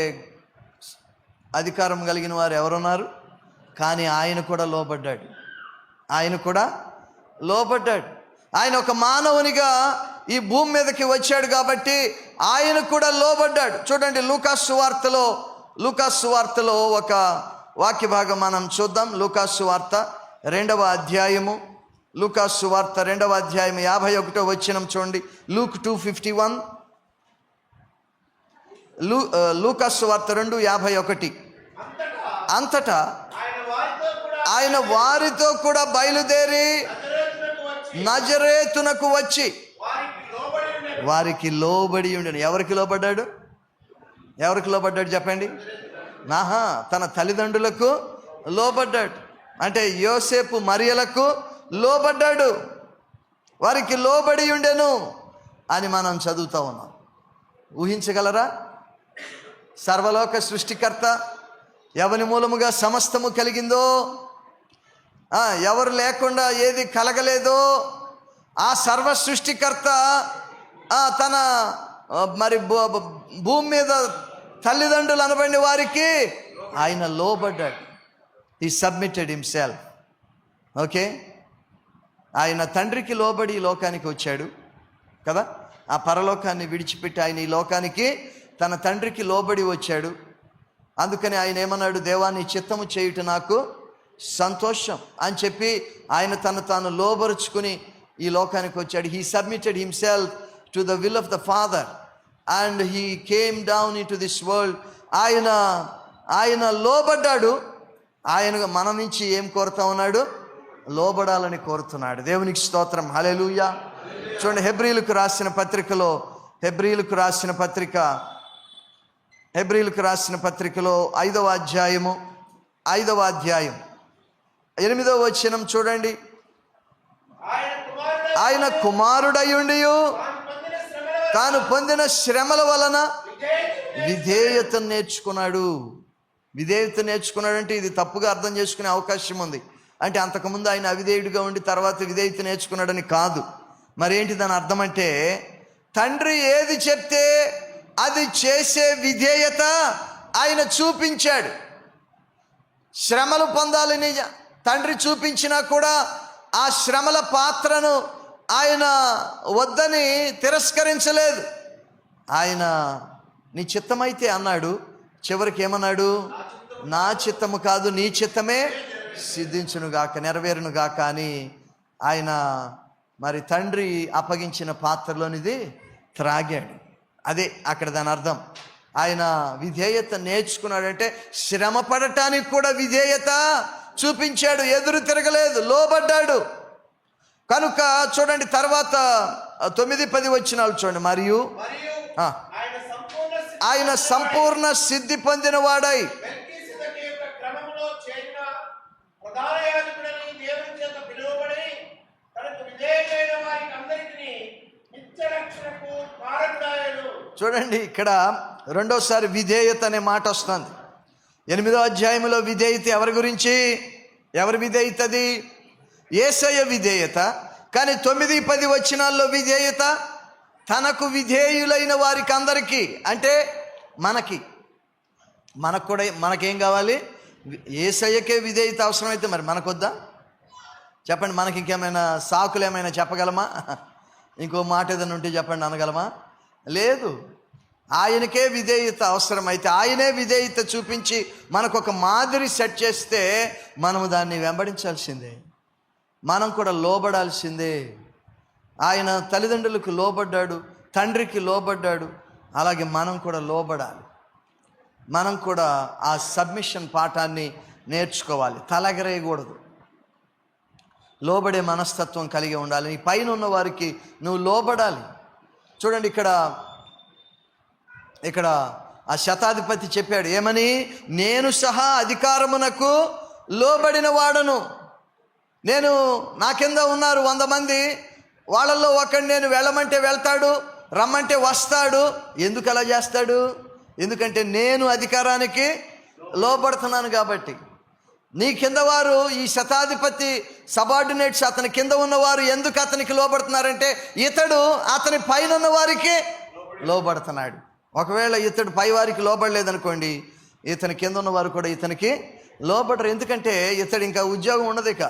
అధికారం కలిగిన వారు ఎవరున్నారు? కానీ ఆయన కూడా లోబడ్డాడు. ఆయన ఒక మానవునిగా ఈ భూమి మీదకి వచ్చాడు కాబట్టి ఆయన కూడా లోబడ్డాడు. చూడండి, లూకాసు వార్తలో ఒక వాక్య భాగం మనం చూద్దాం. లూకాసు వార్త 2వ అధ్యాయము. లూకాసు వార్త 2వ అధ్యాయం 51వ వచనం చూడండి. Luke 2:51. లూకాసు వార్త 2:51. అంతటా ఆయన వారితో కూడా బయలుదేరి నజరేతునకు వచ్చి వారికి లోబడి ఉండను. ఎవరికి లోబడ్డాడు చెప్పండి. తన తల్లిదండ్రులకు లోబడ్డాడు. అంటే యోసేపు మరియలకు లోబడ్డాడు. వారికి లోబడి ఉండెను అని మనం చదువుతా ఉన్నాం. ఊహించగలరా? సర్వలోక సృష్టికర్త, ఎవని మూలముగా సమస్తము కలిగిందో, ఎవరు లేకుండా ఏది కలగలేదో ఆ సర్వ సృష్టికర్త తన మరి భూమి మీద తల్లిదండ్రులు అనబడిన వారికి ఆయన లోబడ్డాడు. He submitted himself. ఓకే, ఆయన తండ్రికి లోబడి ఈ లోకానికి వచ్చాడు కదా. ఆ పరలోకాన్ని విడిచిపెట్టి ఆయన ఈ లోకానికి తన తండ్రికి లోబడి వచ్చాడు. అందుకని ఆయన ఏమన్నాడు? దేవాన్ని చిత్తము చేయుట నాకు సంతోషం అని చెప్పి ఆయన తాను లోబరుచుకుని ఈ లోకానికి వచ్చాడు. He submitted himself to the will of the father and he came down in to this world. ఆయన లోబడ్డాడు. ఆయన మన నుంచి ఏం కోరుతా ఉన్నాడు? లోబడాలని కోరుతున్నాడు. దేవునికి స్తోత్రం. హల్లెలూయా. చూడండి, హెబ్రీలకు రాసిన పత్రికలో 5వ అధ్యాయం 8వ వచనం చూడండి. ఆయన కుమారుడయుండియు తాను పొందిన శ్రమల వలన విధేయత నేర్చుకున్నాడు. అంటే ఇది తప్పుగా అర్థం చేసుకునే అవకాశం ఉంది. అంటే అంతకుముందు ఆయన అవిధేయుడిగా ఉండి తర్వాత విధేయత నేర్చుకున్నాడని కాదు. మరేంటి దాని అర్థం అంటే, తండ్రి ఏది చెప్తే అది చేసే విధేయత ఆయన చూపించాడు. శ్రమలు పొందాలని తండ్రి చూపించినా కూడా ఆ శ్రమల పాత్రను ఆయన వద్దని తిరస్కరించలేదు. ఆయన నీ చిత్తమైతే అన్నాడు. చివరికి ఏమన్నాడు? నా చిత్తము కాదు నీ చిత్తమే సిద్ధించునుగాక, నెరవేరునుగాక అని ఆయన మరి తండ్రి అప్పగించిన పాత్రలోనిది త్రాగాడు. అదే అక్కడ దాని అర్థం. ఆయన విధేయత నేర్చుకున్నాడంటే శ్రమ పడటానికి కూడా విధేయత చూపించాడు. ఎదురు తిరగలేదు, లోబడ్డాడు. కనుక చూడండి, తర్వాత 9-10 వచనాలు చూడండి. మరియు ఆయన సంపూర్ణ సిద్ధి పొందిన వాడై చూడండి, ఇక్కడ రెండోసారి విధేయత అనే మాట వస్తుంది. 8వ అధ్యాయంలో విధేయత ఎవరి గురించి? ఎవరి విధేయత అది? యేసయ్య విధేయత. కానీ 9-10 వచనాల్లో విధేయత తనకు విధేయులైన వారికి అందరికీ, అంటే మనకు కూడా మనకేం కావాలి? యేసయ్యకే విధేయత అవసరమైతే మరి మనకొద్దా? చెప్పండి, మనకి ఇంకేమైనా సాకులు ఏమైనా చెప్పగలమా? ఇంకో మాట ఏదైనా ఉంటే చెప్పండి, అనగలమా? లేదు. ఆయనకే విధేయత అవసరమైతే ఆయనే విధేయత చూపించి మనకు ఒక మాదిరి సెట్ చేస్తే మనము దాన్ని వెంబడించాల్సిందే, మనం కూడా లోబడాల్సిందే. ఆయన తల్లిదండ్రులకు లోబడ్డాడు, తండ్రికి లోబడ్డాడు, అలాగే మనం కూడా లోబడాలి. మనం కూడా ఆ సబ్మిషన్ పాఠాన్ని నేర్చుకోవాలి. తలెగరేయకూడదు, లోబడే మనస్తత్వం కలిగి ఉండాలి. నీ పైన ఉన్న వారికి నువ్వు లోబడాలి. చూడండి, ఇక్కడ ఆ శతాధిపతి చెప్పాడు ఏమని, నేను సహా అధికారమునకు లోబడిన వాడను. నా కింద ఉన్నారు 100 మంది, వాళ్ళల్లో ఒకడు నేను వెళ్ళమంటే వెళ్తాడు, రమ్మంటే వస్తాడు. ఎందుకు అలా చేస్తాడు? ఎందుకంటే నేను అధికారానికి లోబడుతున్నాను కాబట్టి. నీ కింద వారు, ఈ శతాధిపతి సబార్డినేట్స్, అతని కింద ఉన్నవారు ఎందుకు అతనికి లోబడుతున్నారంటే ఇతడు అతని పైన ఉన్న వారికి లోబడుతున్నాడు. ఒకవేళ ఇతడు పై వారికి లోబడలేదనుకోండి, ఇతని కింద ఉన్నవారు కూడా ఇతనికి లోబడరు. ఎందుకంటే ఇతడు ఇంకా ఉద్యోగం ఉండదు. ఇక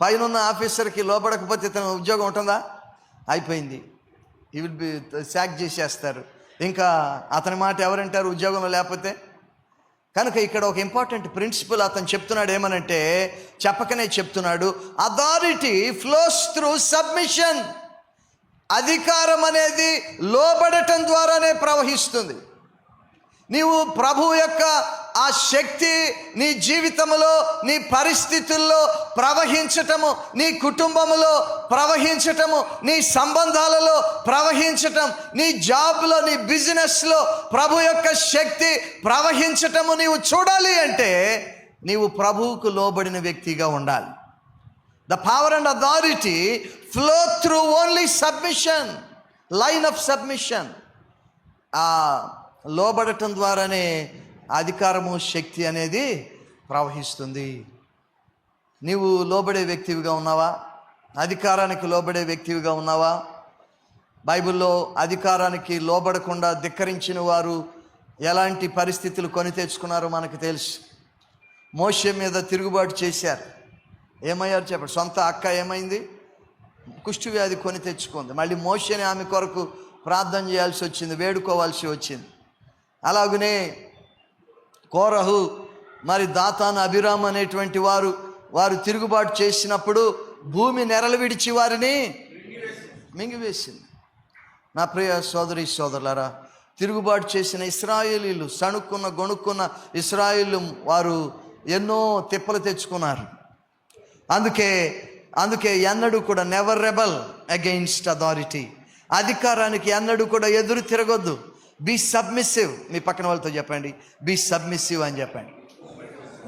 పైన ఉన్న ఆఫీసర్కి లోబడకపోతే ఇతని ఉద్యోగం ఉంటుందా? అయిపోయింది. ఈ విల్ బి శాక్ చేసేస్తారు. ఇంకా అతని మాట ఎవరంటారు ఉద్యోగంలో లేకపోతే? కనుక ఇక్కడ ఒక ఇంపార్టెంట్ ప్రిన్సిపల్ అతను చెప్తున్నాడు. ఏమనంటే, చెప్పకనే చెప్తున్నాడు, అథారిటీ ఫ్లోస్ త్రూ సబ్మిషన్. అధికారం అనేది లోబడటం ద్వారానే ప్రవహిస్తుంది. నీవు ప్రభు యొక్క ఆ శక్తి నీ జీవితంలో, నీ పరిస్థితుల్లో ప్రవహించటము, నీ కుటుంబములో ప్రవహించటము, నీ సంబంధాలలో ప్రవహించటం, నీ జాబ్లో, నీ బిజినెస్లో ప్రభు యొక్క శక్తి ప్రవహించటము నీవు చూడాలి అంటే నీవు ప్రభువుకు లోబడిన వ్యక్తిగా ఉండాలి. The power and authority flow through only submission, line of submission. లోబడటం ద్వారానే అధికారము, శక్తి అనేది ప్రవహిస్తుంది. నీవు లోబడే వ్యక్తివిగా ఉన్నావా? అధికారానికి లోబడే వ్యక్తివిగా ఉన్నావా? బైబిల్లో అధికారానికి లోబడకుండా ధిక్కరించిన వారు ఎలాంటి పరిస్థితులు కొని తెచ్చుకున్నారో మనకు తెలుసు. మోషే మీద తిరుగుబాటు చేశారు. ఏమయ్యారు చెప్పండి? సొంత అక్క ఏమైంది? కుష్టు వ్యాధి కొని తెచ్చుకుంది. మళ్ళీ మోషేని ఆమె కొరకు ప్రార్థన చేయాల్సి వచ్చింది, వేడుకోవాల్సి వచ్చింది. అలాగనే కోరహు, మరి దాతాను, అభిరామ్ అనేటువంటి వారు తిరుగుబాటు చేసినప్పుడు భూమి నెరలు విడిచి వారిని మింగివేసింది. నా ప్రియ సోదరి సోదరులారా, తిరుగుబాటు చేసిన ఇశ్రాయేలీలు, సణుక్కున్న గొణుక్కున్న ఇశ్రాయేలు వారు ఎన్నో తిప్పలు తెచ్చుకున్నారు. అందుకే ఎన్నడూ కూడా నెవర్ రెబల్ అగెయిన్స్ట్ అథారిటీ. అధికారానికి ఎన్నడూ కూడా ఎదురు తిరగొద్దు. Be submissive. మీ పక్కన వాళ్ళతో చెప్పండి, బీ సబ్మిసివ్ అని చెప్పండి.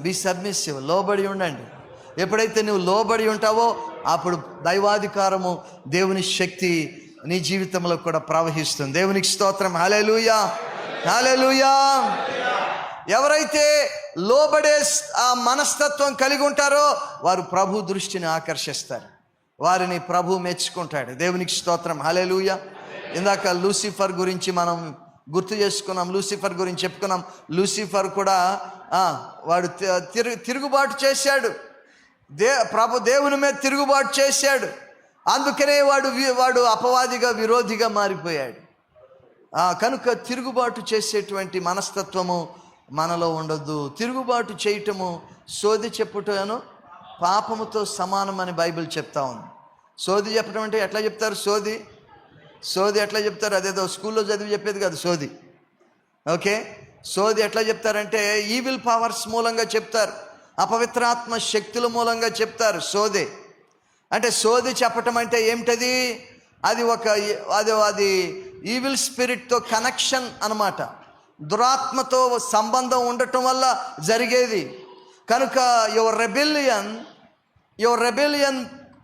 బీ సబ్మిసివ్, లోబడి ఉండండి. ఎప్పుడైతే నువ్వు లోబడి ఉంటావో అప్పుడు దైవాధికారము, దేవుని శక్తి నీ జీవితంలో కూడా ప్రవహిస్తుంది. దేవునికి స్తోత్రం. హల్లెలూయా, హల్లెలూయా. ఎవరైతే లోబడే ఆ మనస్తత్వం కలిగి ఉంటారో వారు ప్రభు దృష్టిని ఆకర్షిస్తారు, వారిని ప్రభు మెచ్చుకుంటాడు. దేవునికి స్తోత్రం. హల్లెలూయా. ఇందాక లూసిఫర్ గురించి మనం గుర్తు చేసుకున్నాం, లూసిఫర్ గురించి చెప్పుకున్నాం. లూసిఫర్ కూడా వాడు తిరుగుబాటు చేశాడు, ప్రభు దేవుని మీద తిరుగుబాటు చేశాడు. అందుకనే వాడు అపవాదిగా, విరోధిగా మారిపోయాడు. కనుక తిరుగుబాటు చేసేటువంటి మనస్తత్వము మనలో ఉండొద్దు. తిరుగుబాటు చేయటము, సోది చెప్పుటను పాపముతో సమానమని బైబిల్ చెప్తా ఉంది. సోది చెప్పడం అంటే ఎట్లా చెప్తారు? సోది ఎట్లా చెప్తారు? అదేదో స్కూల్లో చదివి చెప్పేది కాదు సోది. ఓకే, సోది ఎట్లా చెప్తారంటే ఈవిల్ పవర్స్ మూలంగా చెప్తారు, అపవిత్రాత్మ శక్తుల మూలంగా చెప్తారు. సోది అంటే, సోది చెప్పటం అంటే ఏమిటది? అది ఈవిల్ స్పిరిట్తో కనెక్షన్ అన్నమాట. దురాత్మతో సంబంధం ఉండటం వల్ల జరిగేది. కనుక your rebellion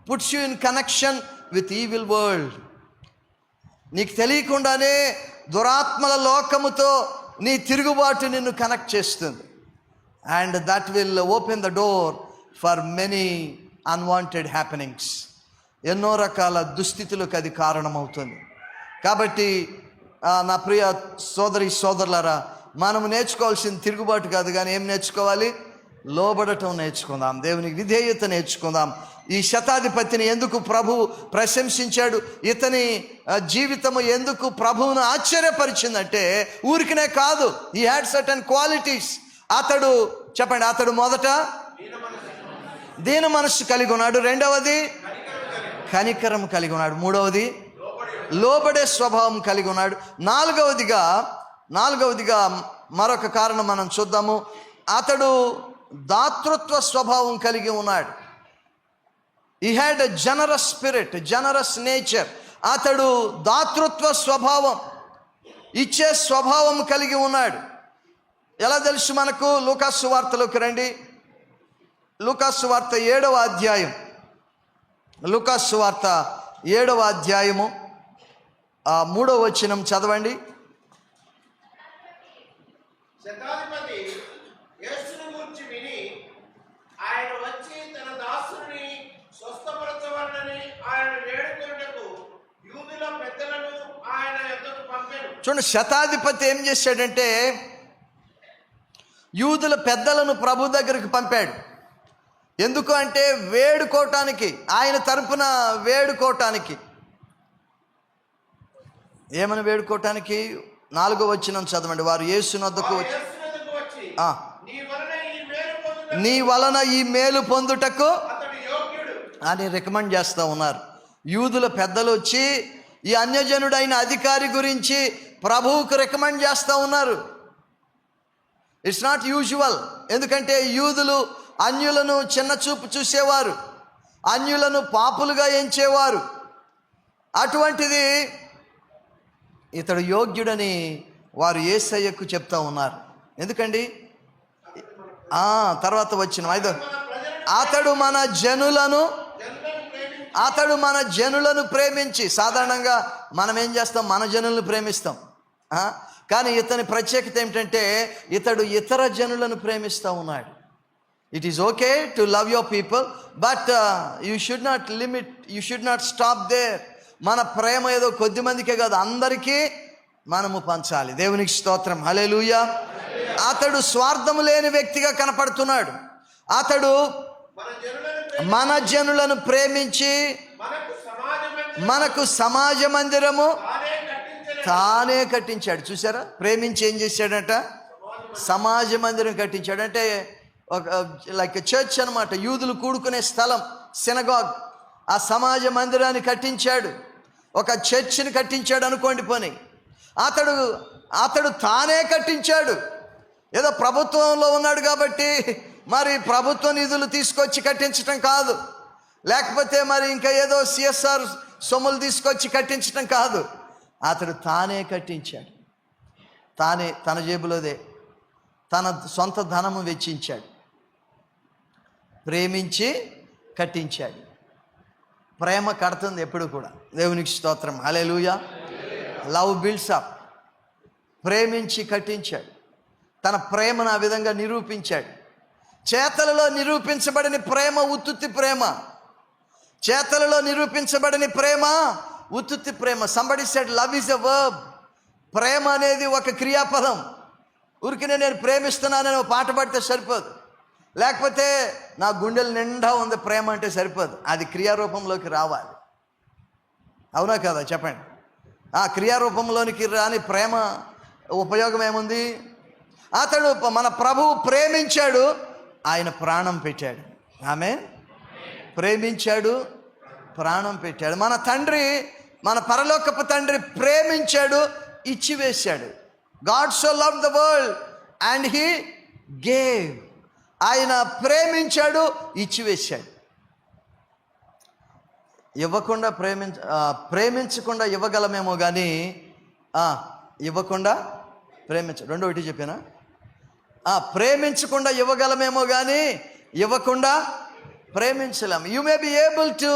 puts you in connection with evil world. నీకు తెలియకుండానే దురాత్మల లోకముతో నీ తిరుగుబాటు నిన్ను కనెక్ట్ చేస్తుంది. And that will open the door for many unwanted happenings. ఎన్నో రకాల దుస్థితులకు అది కారణమవుతుంది. కాబట్టి నా ప్రియ సోదరి సోదరులారా, మనం నేర్చుకోవాల్సిన తిరుగుబాటు కాదు కానీ ఏం నేర్చుకోవాలి? లోబడటం నేర్చుకుందాం, దేవునికి విధేయత నేర్చుకుందాం. ఈ శతాధిపతిని ఎందుకు ప్రభు ప్రశంసించాడు, ఇతని జీవితము ఎందుకు ప్రభువును ఆశ్చర్యపరిచిందంటే ఊరికనే కాదు, హీ హ్యాడ్ సర్టన్ క్వాలిటీస్. అతడు చెప్పండి, అతడు మొదట దీన మనస్సు కలిగి ఉన్నాడు, రెండవది కనికరం కలిగి ఉన్నాడు, మూడవది లోబడే స్వభావం కలిగి ఉన్నాడు, నాలుగవదిగా మరొక కారణం మనం చూద్దాము, అతడు దాతృత్వ స్వభావం కలిగి ఉన్నాడు. He had a generous spirit, generous nature. అతడు దాతృత్వ స్వభావం, ఇచ్చే స్వభావం కలిగి ఉన్నాడు. ఎలా తెలుసు మనకు? లూకాసు వార్తలోకి రండి. లూకాసు వార్త 7వ అధ్యాయం, లూకాసు వార్త 7వ అధ్యాయము 3వ వచనం చదవండి. శతాధిపతి యేసును గూర్చి విని ఆయన వచ్చి తన దాసుని స్వస్థపరచవలనని ఆయన వేడుకొనుటకు యూదుల పెద్దలను ఆయన యొద్దకు పంపెను. చూడండి, శతాధిపతి ఏం చేశాడంటే యూదుల పెద్దలను ప్రభు దగ్గరికి పంపాడు. ఎందుకు అంటే వేడుకోవటానికి, ఆయన తరపున వేడుకోవటానికి. ఏమని వేడుకోవటానికి? 4వ వచనం చదవండి. వారు యేసునొద్దకు వచ్చి నీ వలన ఈ మేలు పొందుటకు అని రికమెండ్ చేస్తూ ఉన్నారు. యూదుల పెద్దలు వచ్చి ఈ అన్యజనుడైన అధికారి గురించి ప్రభువుకు రికమెండ్ చేస్తూ ఉన్నారు. It's not usual. ఎందుకంటే యూదులు అన్యులను చిన్న చూపు చూసేవారు, అన్యులను పాపులుగా ఎంచేవారు. అటువంటిది ఇతడు యోగ్యుడని వారు యేసయ్యకు చెప్తా ఉన్నారు. ఎందుకండి? తర్వాత వచ్చిన అతడు మన జనులను ప్రేమించి. సాధారణంగా మనం ఏం చేస్తాం? మన జనులను ప్రేమిస్తాం. కానీ ఇతని ప్రత్యేకత ఏమిటంటే ఇతడు ఇతర జనులను ప్రేమిస్తూ ఉన్నాడు. It is okay to love your people, but you should not limit, you should not stop there. మన ప్రేమ ఏదో కొద్ది మందికే కాదు, అందరికీ మనము పంచాలి. దేవునికి స్తోత్రం, హల్లెలూయా. అతడు స్వార్థము లేని వ్యక్తిగా కనపడుతున్నాడు. అతడు మన జనులను ప్రేమించి మనకు సమాజ మందిరము తానే కట్టించాడు. చూసారా? ప్రేమించి ఏం చేశాడట? సమాజ మందిరం కట్టించాడు. అంటే ఒక లైక్ చర్చ్ అనమాట, యూదులు కూడుకునే స్థలం, సినగాగ్. ఆ సమాజ మందిరాన్ని కట్టించాడు, ఒక చర్చిని కట్టించాడు అనుకోండి. పోనీ అతడు తానే కట్టించాడు. ఏదో ప్రభుత్వంలో ఉన్నాడు కాబట్టి మరి ప్రభుత్వ నిధులు తీసుకొచ్చి కట్టించటం కాదు, లేకపోతే మరి ఇంకా ఏదో సిఎస్ఆర్ సొమ్ములు తీసుకొచ్చి కట్టించటం కాదు. అతడు తానే కట్టించాడు. తానే తన జేబులోదే తన సొంత ధనము వెచ్చించాడు, ప్రేమించి కట్టించాడు. ప్రేమ కడుతుంది ఎప్పుడు కూడా. దేవునికి స్తోత్రం, హల్లెలూయా. Love builds up. ప్రేమించి కట్టించాడు. తన ప్రేమను ఆ విధంగా నిరూపించాడు. చేతలలో నిరూపించబడిన ప్రేమ ఉత్తుత్తి ప్రేమ. చేతలలో నిరూపించబడిన ప్రేమ ఉత్తుత్తి ప్రేమ. Somebody said love is a verb. ప్రేమ అనేది ఒక క్రియాపదం. ఊరికనే నేను ప్రేమిస్తున్నానని ఒక పాట పాడితే సరిపోదు, లేకపోతే నా గుండెలు నిండా ఉంది ప్రేమ అంటే సరిపోదు. అది క్రియారూపంలోకి రావాలి. అవునా కదా? చెప్పండి. ఆ క్రియారూపంలోనికి రాని ప్రేమ ఉపయోగం ఏముంది? అతడు మన ప్రభువు ప్రేమించాడు, ఆయన ప్రాణం పెట్టాడు. ఆమేన్. ప్రేమించాడు, ప్రాణం పెట్టాడు. మన తండ్రి, మన పరలోకపు తండ్రి ప్రేమించాడు, ఇచ్చివేశాడు. God so loved the world and he gave. ఆయన ప్రేమించాడు, ఇచ్చివేశాడు. ఇవ్వకుండా ప్రేమించకుండా ఇవ్వగలమేమో కానీ ఇవ్వకుండా రెండో చెప్పానా? ప్రేమించకుండా ఇవ్వగలమేమో కానీ ఇవ్వకుండా ప్రేమించలేము. You may be able to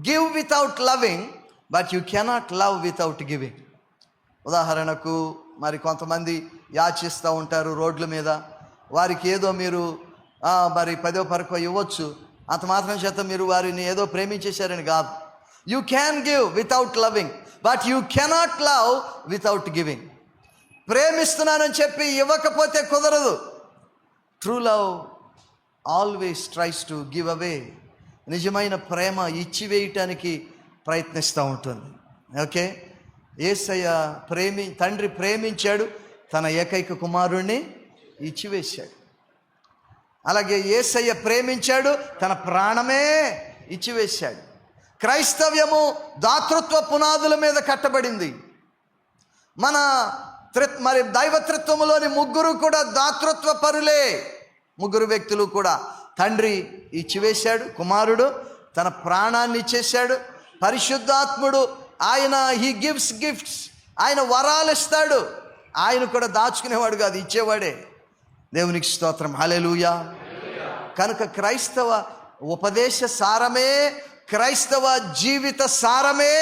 give without loving, but you cannot love without giving. ఉదాహరణకు మరి కొంతమంది యాచిస్తూ ఉంటారు రోడ్ల మీద. వారికి ఏదో మీరు మరి 10వ పరకో ఇవ్వచ్చు, అంత మాత్రం చేత మీరు వారిని ఏదో ప్రేమించేశారని కాదు. You can give without loving, but you cannot love without giving. ప్రేమిస్తున్నానని చెప్పి ఇవ్వకపోతే కుదరదు. True love always tries to give away. నిజమైన ప్రేమ ఇచ్చివేయటానికి ప్రయత్నిస్తూ ఉంటుంది. ఓకే, యేసయ్య తండ్రి ప్రేమించాడు, తన ఏకైక కుమారుణ్ణి ఇచ్చివేశాడు. అలాగే యేసయ్య ప్రేమించాడు, తన ప్రాణమే ఇచ్చివేశాడు. క్రైస్తవ్యము దాతృత్వ పునాదుల మీద కట్టబడింది. మరి దైవత్రిత్వములోని ముగ్గురు కూడా దాతృత్వ పరులే. ముగ్గురు వ్యక్తులు కూడా తండ్రి ఇచ్చివేశాడు, కుమారుడు తన ప్రాణాన్ని ఇచ్చేశాడు, పరిశుద్ధాత్ముడు ఆయన హీ గివ్స్ గిఫ్ట్స్, ఆయన వరాలు ఇస్తాడు. ఆయన కూడా దాచుకునేవాడు కాదు, ఇచ్చేవాడే. దేవునికి స్తోత్రం, హల్లెలూయా. కనుక క్రైస్తవ ఉపదేశ సారమే, క్రైస్తవ జీవిత సారమే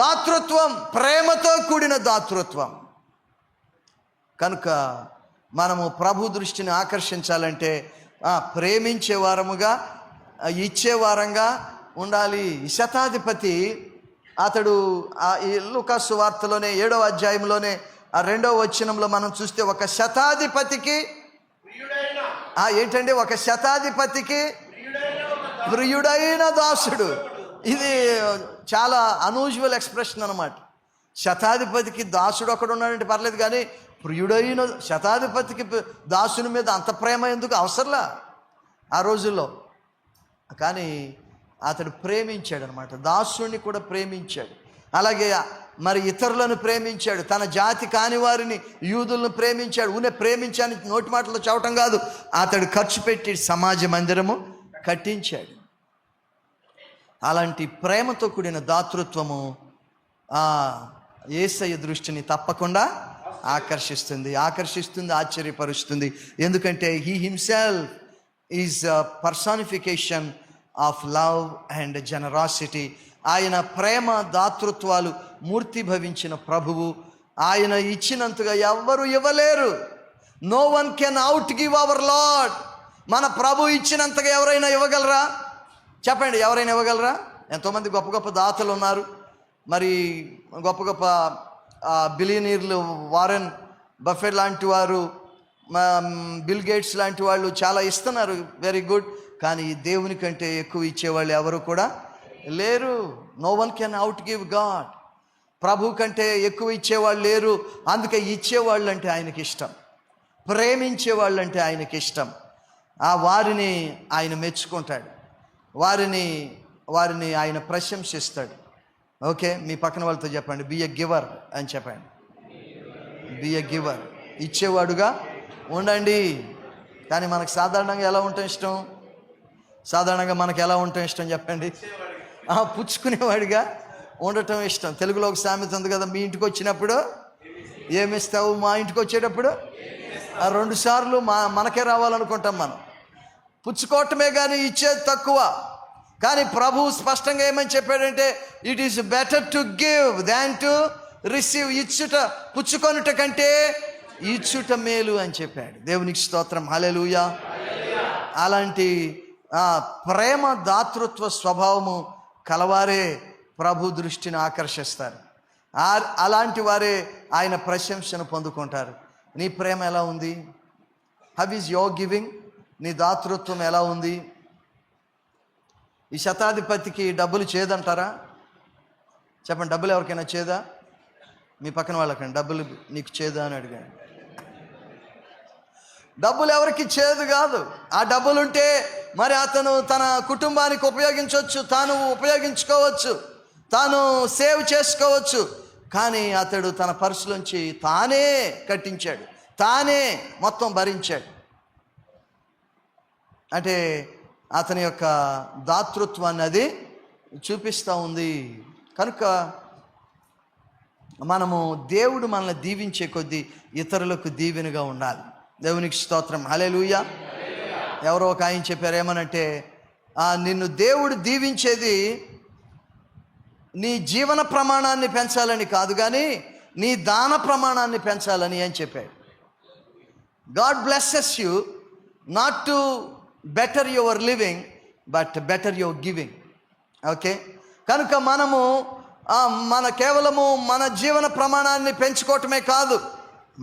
దాతృత్వం, ప్రేమతో కూడిన దాతృత్వం. కనుక మనము ప్రభు దృష్టిని ఆకర్షించాలంటే ప్రేమించే వారముగా, ఇచ్చేవారంగా ఉండాలి. ఈ శతాధిపతి అతడు ఈ లూకాసు వార్తలోనే 7వ అధ్యాయంలోనే 2వ వచనంలో మనం చూస్తే ఒక శతాధిపతికి ఏంటంటే ఒక శతాధిపతికి ప్రియుడైన దాసుడు. ఇది చాలా అనూజువల్ ఎక్స్ప్రెషన్ అన్నమాట. శతాధిపతికి దాసుడు ఒకడు ఉన్నాడంటే పర్లేదు, కానీ ప్రియుడైన శతాధిపతికి దాసుని మీద అంత ప్రేమ ఎందుకు అవసరంలా ఆ రోజుల్లో? కానీ అతడు ప్రేమించాడు అనమాట, దాసుడిని కూడా ప్రేమించాడు. అలాగే మరి ఇతరులను ప్రేమించాడు, తన జాతి కాని వారిని, యూదులను ప్రేమించాడు. ప్రేమించాని నోటి మాటలు చెప్పటం కాదు, అతడు ఖర్చు పెట్టి సమాజ మందిరము కట్టించాడు. అలాంటి ప్రేమతో కూడిన దాతృత్వము యేసయ్య దృష్టిని తప్పకుండా ఆకర్షిస్తుంది, ఆశ్చర్యపరుస్తుంది. ఎందుకంటే he himself is personification of love and generosity. ఆయన ప్రేమ దాతృత్వాలు మూర్తి భవించిన ప్రభువు. ఆయన ఇచ్చినంతగా ఎవ్వరు ఇవ్వలేరు. No one can out give our lord. మన ప్రభు ఇచ్చినంతగా ఎవరైనా ఇవ్వగలరా? చెప్పండి, ఎవరైనా ఇవ్వగలరా? ఎంతోమంది గొప్ప గొప్ప దాతలు ఉన్నారు. మరి గొప్ప గొప్ప బిలియనీర్లు, వారెన్ బఫెట్ లాంటి వారు, బిల్ గేట్స్ లాంటి వాళ్ళు చాలా ఇస్తున్నారు, వెరీ గుడ్. కానీ దేవుని కంటే ఎక్కువ ఇచ్చేవాళ్ళు ఎవరు కూడా లేరు. No one can out give God. ప్రభు కంటే ఎక్కువ ఇచ్చేవాళ్ళు లేరు. అందుకే ఇచ్చేవాళ్ళు అంటే ఆయనకి ఇష్టం, ప్రేమించేవాళ్ళు అంటే ఆయనకి ఇష్టం. వారిని ఆయన మెచ్చుకుంటాడు, వారిని ఆయన ప్రశంసిస్తాడు. ఓకే, మీ పక్కన వాళ్ళతో చెప్పండి, బీ ఎ గివర్ అని చెప్పండి. బీ ఎ గివర్, ఇచ్చేవాడుగా ఉండండి. కానీ మనకు సాధారణంగా ఎలా ఉండటం ఇష్టం? మనకు ఎలా ఉండటం ఇష్టం చెప్పండి? పుచ్చుకునేవాడిగా ఉండటం ఇష్టం. తెలుగులో ఒక సామెత ఉంది కదా, మీ ఇంటికి వచ్చినప్పుడు ఏమిస్తావు, మా ఇంటికి వచ్చేటప్పుడు 2 సార్లు మనకే రావాలనుకుంటాం. మనం పుచ్చుకోవటమే కానీ ఇచ్చేది తక్కువ. కానీ ప్రభు స్పష్టంగా ఏమని చెప్పాడంటే, it is better to give than to receive. ఇచ్చుట, పుచ్చుకొనుట కంటే ఇచ్చుట మేలు అని చెప్పాడు. దేవునికి స్తోత్రం, హల్లెలూయా. అలాంటి ప్రేమ దాతృత్వ స్వభావము కలవారే ప్రభు దృష్టిని ఆకర్షిస్తారు. అలాంటి వారే ఆయన ప్రశంసను పొందుకుంటారు. నీ ప్రేమ ఎలా ఉంది? How is your giving? నీ దాతృత్వం ఎలా ఉంది? ఈ శతాధిపతికి డబ్బులు చేదంటారా? చెప్పండి, డబ్బులు ఎవరికైనా చేదా? మీ పక్కన వాళ్ళకండి, డబ్బులు నీకు చేదా అని అడిగాను. డబ్బులు ఎవరికి చేదు కాదు. ఆ డబ్బులుంటే మరి అతను తన కుటుంబానికి ఉపయోగించవచ్చు, తాను ఉపయోగించుకోవచ్చు, తాను సేవ్ చేసుకోవచ్చు. కానీ అతడు తన పర్సులోంచి తానే కట్టించాడు, తానే మొత్తం భరించాడు. అంటే అతని యొక్క దాతృత్వాన్ని అది చూపిస్తూ ఉంది. కనుక మనము దేవుడు మనల్ని దీవించే కొద్దీ ఇతరులకు దీవెనగా ఉండాలి. దేవునికి స్తోత్రం, హల్లెలూయా. ఎవరో ఒక ఆయన చెప్పారు, ఏమనంటే, నిన్ను దేవుడు దీవించేది నీ జీవన ప్రమాణాన్ని పెంచాలని కాదు, కానీ నీ దాన ప్రమాణాన్ని పెంచాలని అని చెప్పాడు. God blesses you not to better your living but better your giving. Okay, కనుక మనము కేవలము మన జీవన ప్రమాణాన్ని పెంచుకోవటమే కాదు,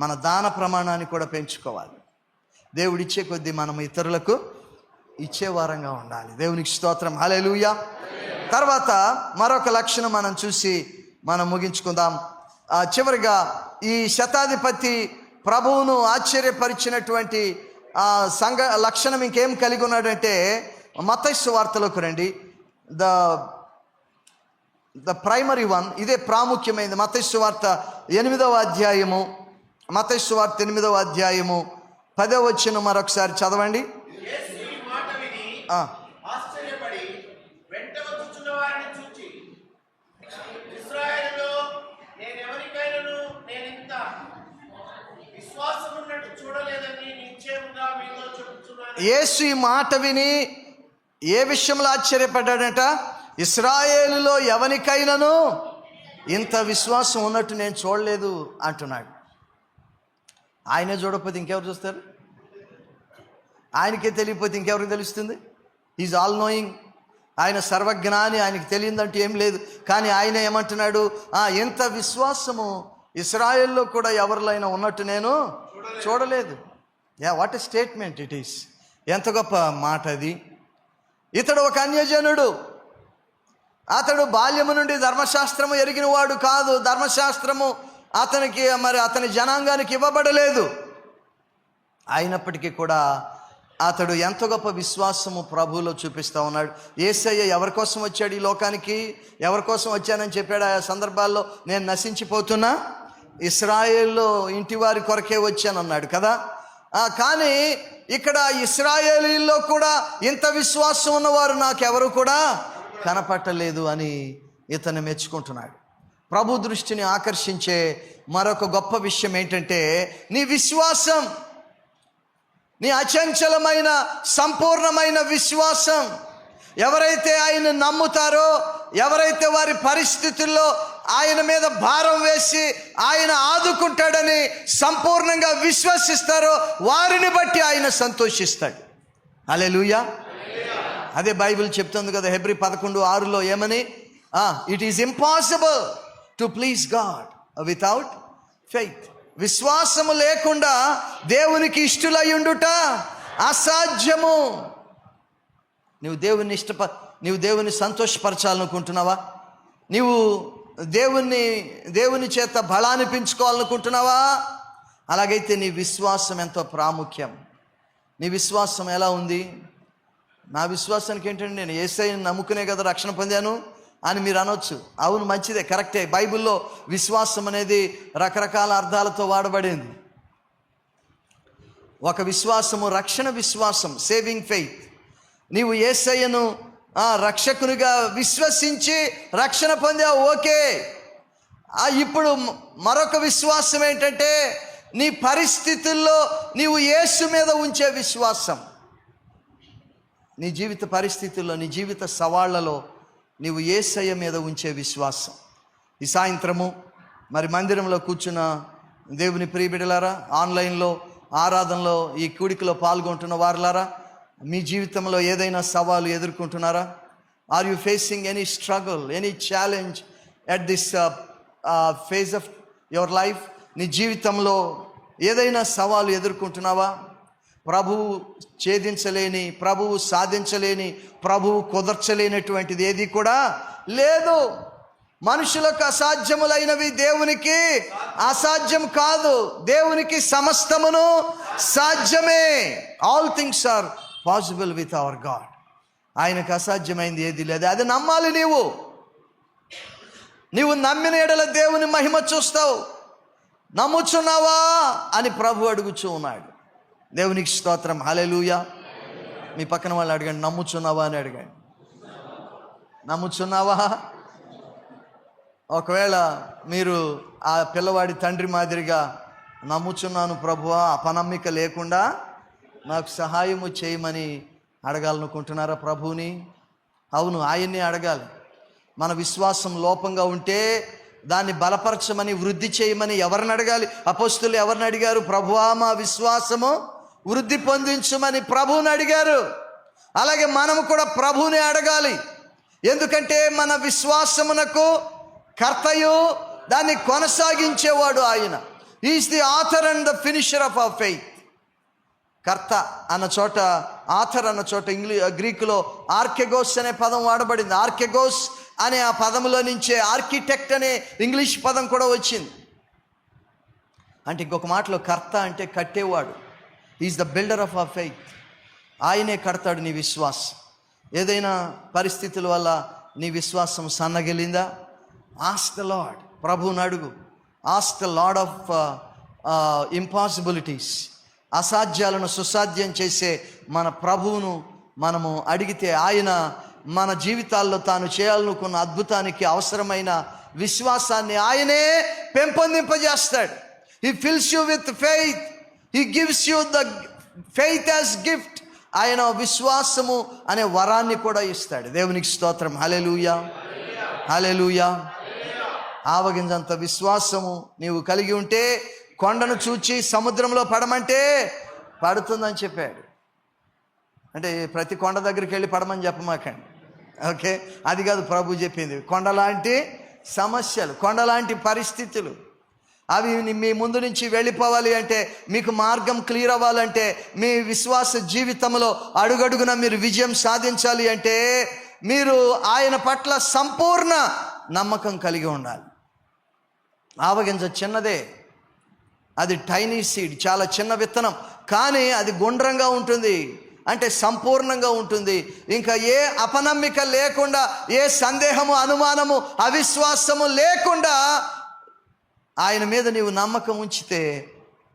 మన దాన ప్రమాణాన్ని కూడా పెంచుకోవాలి. దేవుడిచ్చే కొద్దీ మనం ఇతరులకు ఇచ్చేవారంగా ఉండాలి. దేవునికి స్తోత్రం. హల్లెలూయా. తర్వాత మరొక లక్షణం మనం చూసి మనం ముగించుకుందాం. చివరిగా ఈ శతాధిపతి ప్రభువును ఆశ్చర్యపరిచినటువంటి సంఘ లక్షణం ఇంకేం కలిగి ఉన్నాడంటే, మత్తయి సువార్తలోకి రండి. ద ప్రైమరీ వన్, ఇదే ప్రాముఖ్యమైనది. మత్తయి సువార్త 8వ అధ్యాయము, మత్తయి సువార్త 8వ అధ్యాయము 10వ వచనం మరొకసారి చదవండి. యేసు ఈ మాట విని ఆశ్చర్యపడి వెంట వచ్చుచున్న వారిని చూచి, ఇశ్రాయేలులో నేనెవరికైనాను నేనింత విశ్వాసమున్నట్టు చూడలేదని నిశ్చయముగా మీతో చెబుతున్నాను. యేసు ఈ మాట విని ఏ విషయంలో ఆశ్చర్యపడ్డాడట? ఇశ్రాయేలులో ఎవరికైనాను ఇంత విశ్వాసం ఉన్నట్టు నేను చూడలేదు అంటున్నాడు. ఆయనే చూడకపోతే ఇంకెవరు చూస్తారు? ఆయనకే తెలియకపోతే ఇంకెవరికి తెలుస్తుంది? Is all knowing. ఆయన సర్వజ్ఞాని, ఆయనకి తెలియదంటూ ఏం లేదు. కానీ ఆయన ఏమంటున్నాడు? ఎంత విశ్వాసము ఇశ్రాయేల్లో కూడా ఎవరిలో అయినా ఉన్నట్టు నేను చూడలేదు. What a statement it is. ఎంత గొప్ప మాట అది. ఇతడు ఒక అన్యజనుడు. అతడు బాల్యము నుండి ధర్మశాస్త్రము ఎరిగిన వాడు కాదు. ధర్మశాస్త్రము అతనికి అతని జనాంగానికి ఇవ్వబడలేదు. అయినప్పటికీ కూడా అతడు ఎంత గొప్ప విశ్వాసము ప్రభువులో చూపిస్తూ ఉన్నాడు. యేసయ్య ఎవరి కోసం వచ్చాడు ఈ లోకానికి? ఎవరి కోసం వచ్చానని చెప్పాడు ఆ సందర్భాల్లో? నేను నశించిపోతున్నా ఇశ్రాయేల్లో ఇంటి వారి కొరకే వచ్చానన్నాడు కదా. కానీ ఇక్కడ ఇశ్రాయేలీల్లో కూడా ఇంత విశ్వాసం ఉన్నవారు నాకెవరు కూడా కనపట్టలేదు అని ఇతను మెచ్చుకుంటున్నాడు. ప్రభు దృష్టిని ఆకర్షించే మరొక గొప్ప విషయం ఏంటంటే, నీ విశ్వాసం, నీ అచంచలమైన సంపూర్ణమైన విశ్వాసం. ఎవరైతే ఆయన నమ్ముతారో, ఎవరైతే వారి పరిస్థితుల్లో ఆయన మీద భారం వేసి ఆయన ఆదుకుంటాడని సంపూర్ణంగా విశ్వసిస్తారో వారిని బట్టి ఆయన సంతోషిస్తాడు. హల్లెలూయా. అదే బైబిల్ చెప్తుంది కదా, హెబ్రీ 11:6లో ఏమని? It is impossible to please God without faith. విశ్వాసము లేకుండా దేవునికి ఇష్టలై ఉండుట అసాధ్యము. నువ్వు దేవుని సంతోషపరచాలనుకుంటున్నావా? నీవు దేవుని చేత బలాన్ని పెంచుకోవాలనుకుంటున్నావా? అలాగైతే నీ విశ్వాసం ఎంతో ప్రాముఖ్యం. నీ విశ్వాసం ఎలా ఉంది? నా విశ్వాసానికి ఏంటంటే, నేను యేసయ్యను నమ్ముకునే కదా రక్షణ పొందాను అని మీరు అనొచ్చు. అవును, మంచిదే, కరెక్టే. బైబిల్లో విశ్వాసం అనేది రకరకాల అర్థాలతో వాడబడింది. ఒక విశ్వాసము రక్షణ విశ్వాసం, సేవింగ్ ఫెయిత్. నీవు యేసయ్యను రక్షకునిగా విశ్వసించి రక్షణ పొందావు, ఓకే. ఇప్పుడు మరొక విశ్వాసం ఏంటంటే, నీ పరిస్థితుల్లో నీవు యేసు మీద ఉంచే విశ్వాసం. నీ జీవిత పరిస్థితుల్లో, నీ జీవిత సవాళ్లలో నీవు యేసయ్య మీద ఉంచే విశ్వాసం. ఈ సాయంత్రము మందిరంలో కూర్చున్న దేవుని ప్రియబిడ్డలారా, ఆన్లైన్లో ఆరాధనలో ఈ కూడికలో పాల్గొంటున్న వారులారా, మీ జీవితంలో ఏదైనా సవాలు ఎదుర్కొంటున్నారా? Are you facing any struggle, any challenge at this phase of your life? నీ జీవితంలో ఏదైనా సవాలు ఎదుర్కొంటున్నావా? ప్రభువు ఛేదించలేని, ప్రభువు సాధించలేని, ప్రభువు కుదర్చలేనటువంటిది ఏది కూడా లేదు. మనుషులకు అసాధ్యములైనవి దేవునికి అసాధ్యం కాదు. దేవునికి సమస్తమును సాధ్యమే. All things are possible with our God. ఆయనకు అసాధ్యమైంది ఏది లేదు. అది నమ్మాలి. నీవు నమ్మిన ఎడల దేవుని మహిమ చూస్తావు. నమ్ముచున్నావా అని ప్రభు అడుగుచూ ఉన్నాడు. దేవునికి స్తోత్రం. హల్లెలూయా. మీ పక్కన వాళ్ళు అడగండి, నమ్ముచున్నావా అని అడగండి. నమ్ముచున్నావా? ఒకవేళ మీరు ఆ పిల్లవాడి తండ్రి మాదిరిగా నమ్ముచున్నాను ప్రభువా, అపనమ్మిక లేకుండా నాకు సహాయము చేయమని అడగాలనుకుంటున్నారా ప్రభువుని? అవును, ఆయన్ని అడగాలి. మన విశ్వాసం లోపంగా ఉంటే దాన్ని బలపరచమని, వృద్ధి చేయమని ఎవరిని అడగాలి? అపోస్తులు ఎవరిని అడిగారు? ప్రభువా మా విశ్వాసము వృద్ధి పొందించమని ప్రభువుని అడిగారు. అలాగే మనము కూడా ప్రభువుని అడగాలి. ఎందుకంటే మన విశ్వాసమునకు కర్తయు దాన్ని కొనసాగించేవాడు ఆయన. Is the author and the finisher of our faith. కర్త అన్న చోట, ఆథర్ అన్న చోట గ్రీకులో ఆర్కెగోస్ అనే పదం వాడబడింది. ఆర్కెగోస్ అనే ఆ పదంలో నుంచే ఆర్కిటెక్ట్ అనే ఇంగ్లీష్ పదం కూడా వచ్చింది. అంటే ఇంకొక మాటలో కర్త అంటే కట్టేవాడు. Is the builder of our faith. ఆయనే కడతాడు నీ విశ్వాసం. ఏదైనా పరిస్థితుల వల్ల నీ విశ్వాసం సన్నగిలిందా? ఆస్క్ ద లార్డ్, ప్రభువుని అడుగు. Ask the Lord of impossibilities. అసాధ్యాలను సుసాధ్యం చేసే మన ప్రభువును మనము అడిగితే ఆయన మన జీవితాల్లో తాను చేయాలనుకున్న అద్భుతానికి అవసరమైన విశ్వాసాన్ని ఆయనే పెంపొందింపజేస్తాడు. He fills you with faith. He gives you the faith as gift. ఆయన విశ్వాసము అనే వరాన్ని కూడా ఇస్తాడు. దేవునికి స్తోత్రం. హల్లెలూయా, హల్లెలూయా. ఆవగింజంత విశ్వాసము నీవు కలిగి ఉంటే కొండను చూచి సముద్రంలో పడమంటే పడుతుందని చెప్పాడు. అంటే ప్రతి కొండ దగ్గరికి వెళ్ళి పడమని చెప్పమాకండి, ఓకే? అది కాదు ప్రభు చెప్పింది. కొండలాంటి సమస్యలు, కొండలాంటి పరిస్థితులు, అవి మీ ముందు నుంచి వెళ్ళిపోవాలి అంటే, మీకు మార్గం క్లియర్ అవ్వాలంటే, మీ విశ్వాస జీవితంలో అడుగడుగున మీరు విజయం సాధించాలి అంటే మీరు ఆయన పట్ల సంపూర్ణ నమ్మకం కలిగి ఉండాలి. ఆవగింజ చిన్నదే, అది టైనీ సీడ్, చాలా చిన్న విత్తనం, కానీ అది గుండ్రంగా ఉంటుంది, అంటే సంపూర్ణంగా ఉంటుంది. ఇంకా ఏ అపనమ్మిక లేకుండా, ఏ సందేహము, అనుమానము, అవిశ్వాసము లేకుండా ఆయన మీద నీవు నమ్మకం ఉంచితే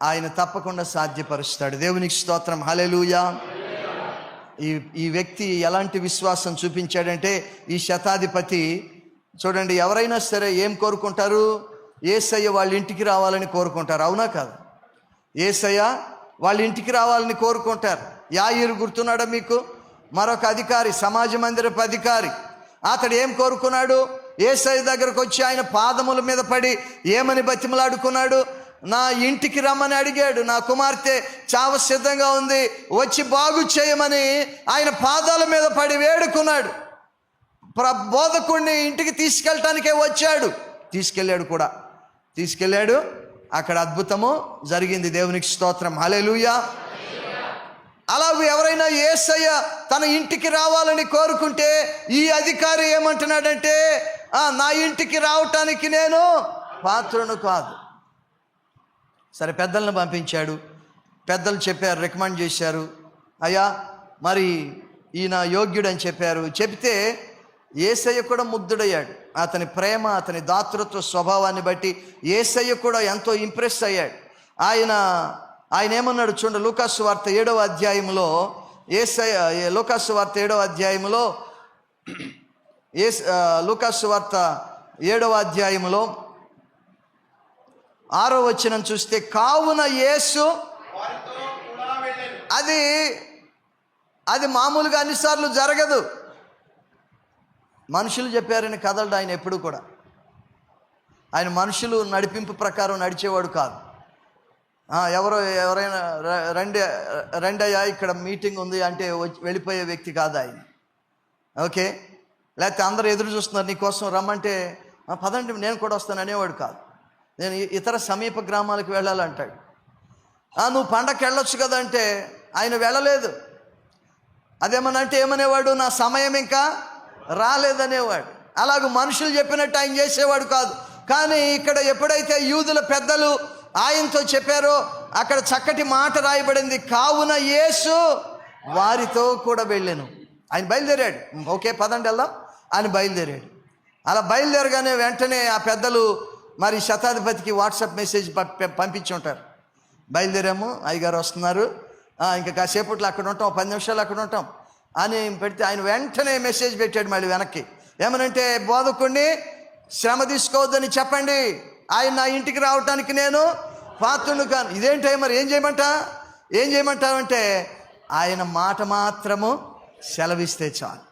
ఆయన తప్పకుండా సాధ్యపరుస్తాడు. దేవునికి స్తోత్రం. హల్లెలూయా. ఈ వ్యక్తి ఎలాంటి విశ్వాసం చూపించాడంటే, ఈ శతాధిపతి చూడండి, ఎవరైనా సరే ఏం కోరుకుంటారు? యేసయ్య వాళ్ళ ఇంటికి రావాలని కోరుకుంటారు, అవునా కాదు? యేసయ్య వాళ్ళ ఇంటికి రావాలని కోరుకుంటారు. యాయిరు గుర్తున్నాడా మీకు? మరొక అధికారి, సమాజ మందిరపు అధికారి. అతడు ఏం కోరుకున్నాడు? యేసయ్య దగ్గరకు వచ్చి ఆయన పాదముల మీద పడి ఏమని బతిమలాడుకున్నాడు? నా ఇంటికి రమ్మని అడిగాడు. నా కుమార్తె చావ సిద్ధంగా ఉంది, వచ్చి బాగు చేయమని ఆయన పాదాల మీద పడి వేడుకున్నాడు. బోధకుడిని ఇంటికి తీసుకెళ్ళటానికే వచ్చాడు, తీసుకెళ్ళాడు. అక్కడ అద్భుతము జరిగింది. దేవునికి స్తోత్రం. హల్లెలూయా. అలాగే ఎవరైనా యేసయ్య తన ఇంటికి రావాలని కోరుకుంటే, ఈ అధికారి ఏమంటున్నాడంటే, నా ఇంటికి రావటానికి నేను పాత్రను కాదు. సరే, పెద్దలను పంపించాడు. పెద్దలు చెప్పారు, రికమెండ్ చేశారు, అయ్యా మరి ఈయన యోగ్యుడని చెప్పారు. చెప్తే యేసయ్య కూడా ముగ్ధుడయ్యాడు. అతని ప్రేమ, అతని దాతృత్వ స్వభావాన్ని బట్టి యేసయ్య కూడా ఎంతో ఇంప్రెస్ అయ్యాడు. ఆయన ఏమన్నాడు చూడండి, లూకాసు వార్త 7వ అధ్యాయంలో, లూకాసు వార్త 7వ అధ్యాయంలో, లూకాసు వార్త 7వ అధ్యాయంలో 6వ వచనం చూస్తే, కావున యేసు, అది మామూలుగా అన్నిసార్లు జరగదు. మనుషులు చెప్పారని కదలడు ఆయన ఎప్పుడు కూడా. ఆయన మనుషులు నడిపింపు ప్రకారం నడిచేవాడు కాదు. ఎవరైనా రెండయ్యా ఇక్కడ మీటింగ్ ఉంది అంటే వెళ్ళిపోయే వ్యక్తి కాదు ఆయన, ఓకే? లేకపోతే అందరూ ఎదురు చూస్తున్నారు నీకోసం, రమ్మంటే పదండి నేను కూడా వస్తాను అనేవాడు కాదు. నేను ఇతర సమీప గ్రామాలకు వెళ్ళాలంటాడు. నువ్వు పండగకి వెళ్ళొచ్చు కదా అంటే ఆయన వెళ్ళలేదు. అదేమనంటే ఏమనేవాడు? నా సమయం ఇంకా రాలేదనేవాడు. అలాగ మనుషులు చెప్పినట్టు ఆయన చేసేవాడు కాదు. కానీ ఇక్కడ ఎప్పుడైతే యూదుల పెద్దలు ఆయనతో చెప్పారో అక్కడ చక్కటి మాట రాయబడింది, కావున యేసు వారితో కూడా వెళ్ళాను. ఆయన బయలుదేరాడు. ఓకే పదండి వెళ్దాం అని బయలుదేరాడు. అలా బయలుదేరగానే వెంటనే ఆ పెద్దలు మరి శతాధిపతికి వాట్సాప్ మెసేజ్ పంపించి ఉంటారు, బయలుదేరాము, అయ్యగారు వస్తున్నారు, ఇంకా కాసేపట్లో అక్కడ ఉంటాం, 10 నిమిషాలు అక్కడ ఉంటాం అని పెడితే ఆయన వెంటనే మెసేజ్ పెట్టాడు మళ్ళీ వెనక్కి. ఏమనంటే, బోధకుడిని శ్రమ తీసుకోవద్దని చెప్పండి, ఆయన నా ఇంటికి రావటానికి నేను పాత్రుడు కాను. ఇదేంటి మరి ఏం చేయమంటావంటే, ఆయన మాట మాత్రము సెలవిస్తే చాలు.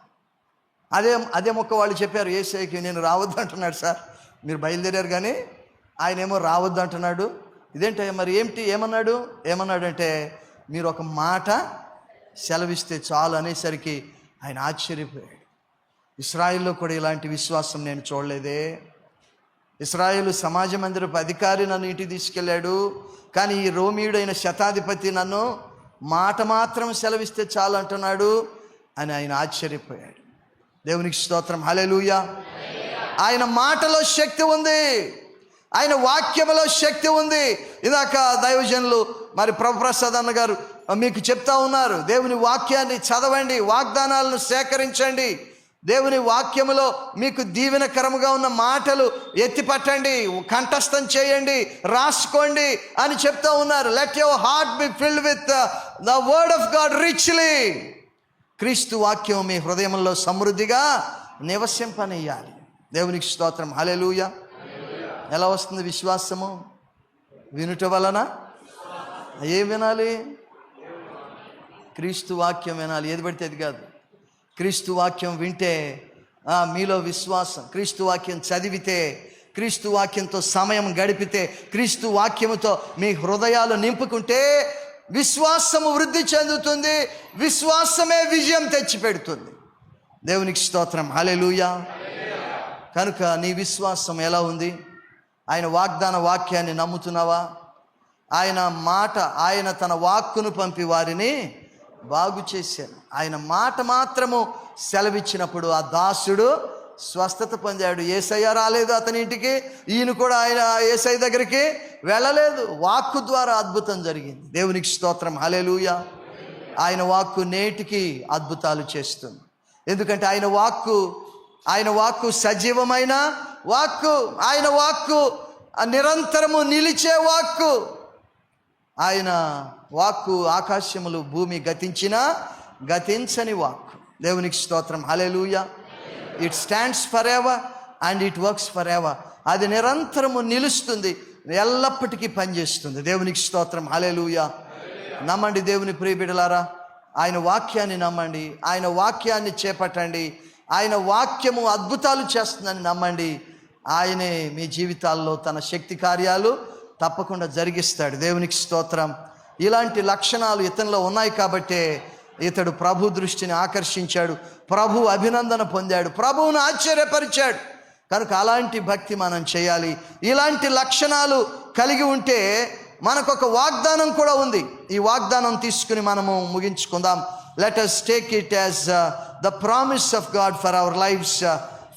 అదే మొక్క వాళ్ళు చెప్పారు యేసయ్యకి, నేను రావద్దు అంటున్నాడు సార్, మీరు బయలుదేరారు కానీ ఆయన ఏమో రావద్దు అంటున్నాడు. ఇదేంటయ్యా మరి ఏమన్నాడంటే, మీరు ఒక మాట సెలవిస్తే చాలు అనేసరికి ఆయన ఆశ్చర్యపోయాడు. ఇశ్రాయేల్లో కూడా ఇలాంటి విశ్వాసం నేను చూడలేదే. ఇశ్రాయేలు సమాజ మందిరపు అధికారి నన్ను ఇంటికి తీసుకెళ్ళాడు, కానీ ఈ రోమీయుడైన శతాధిపతి నన్ను మాట మాత్రం సెలవిస్తే చాలు అంటున్నాడు అని ఆయన ఆశ్చర్యపోయాడు. దేవునికి స్తోత్రం, హల్లెలూయా. ఆయన మాటలో శక్తి ఉంది, ఆయన వాక్యములో శక్తి ఉంది. ఇందాక దైవజనులు మరి ప్రభుప్రసాద్ అన్న గారు మీకు చెప్తా ఉన్నారు, దేవుని వాక్యాన్ని చదవండి, వాగ్దానాలను సేకరించండి, దేవుని వాక్యములో మీకు దీవెనకరముగా ఉన్న మాటలు ఎత్తిపట్టండి, కంఠస్థం చేయండి, రాసుకోండి అని చెప్తా ఉన్నారు. Let your heart be filled with the word of God richly. క్రీస్తు వాక్యం మీ హృదయంలో సమృద్ధిగా నివసింపనియ్యాలి. దేవునికి స్తోత్రం, హల్లెలూయా. ఎలా వస్తుంది విశ్వాసము? వినుట వలన. ఏం వినాలి? క్రీస్తు వాక్యం వినాలి, ఏది పడితే అది కాదు. క్రీస్తు వాక్యం వింటే మీలో విశ్వాసం, క్రీస్తు వాక్యం చదివితే, క్రీస్తు వాక్యంతో సమయం గడిపితే, క్రీస్తు వాక్యముతో మీ హృదయాలు నింపుకుంటే విశ్వాసము వృద్ధి చెందుతుంది. విశ్వాసమే విజయం తెచ్చిపెడుతుంది. దేవునికి స్తోత్రం, హల్లెలూయా. కనుక నీ విశ్వాసం ఎలా ఉంది? ఆయన వాగ్దాన వాక్యాన్ని నమ్ముతున్నావా? ఆయన మాట, ఆయన తన వాక్కును పంపి వారిని బాగు చేశాను. ఆయన మాట మాత్రము సెలవిచ్చినప్పుడు ఆ దాసుడు స్వస్థత పొందాడు. యేసయ్య రాలేదు అతని ఇంటికి, ఈయన కూడా ఆయన యేసయ్య దగ్గరికి వెళ్ళలేదు. వాక్కు ద్వారా అద్భుతం జరిగింది. దేవునికి స్తోత్రం, హల్లెలూయా. ఆయన వాక్కు నేటికి అద్భుతాలు చేస్తుంది. ఎందుకంటే ఆయన వాక్కు సజీవమైన వాక్కు, ఆయన వాక్కు నిరంతరము నిలిచే వాక్కు. ఆయన వాక్కు ఆకాశములు భూమి గతించినా గతించని వాక్కు. దేవునికి స్తోత్రం, హల్లెలూయా. It stands for ever and it works for ever. అది నిరంతరము నిలుస్తుంది, ఎల్లప్పటికీ పనిచేస్తుంది. దేవునికి స్తోత్రం, హల్లెలూయా. నమ్మండి దేవుని ప్రియ బిడ్డలారా, ఆయన వాక్యాన్ని నమ్మండి, ఆయన వాక్యాన్ని చేపట్టండి. ఆయన వాక్యము అద్భుతాలు చేస్తుందని నమ్మండి. ఆయనే మీ జీవితాల్లో తన శక్తి కార్యాలు తప్పకుండా జరిగిస్తాడు. దేవునికి స్తోత్రం. ఇలాంటి లక్షణాలు ఇతనిలో ఉన్నాయి కాబట్టే ఇతడు ప్రభు దృష్టిని ఆకర్షించాడు, ప్రభు అభినందన పొందాడు, ప్రభువును ఆశ్చర్యపరిచాడు. కనుక అలాంటి భక్తి మనం చేయాలి. ఇలాంటి లక్షణాలు కలిగి ఉంటే మనకొక వాగ్దానం కూడా ఉంది. ఈ వాగ్దానం తీసుకుని మనము ముగించుకుందాం. Let us take it as the promise of God for our lives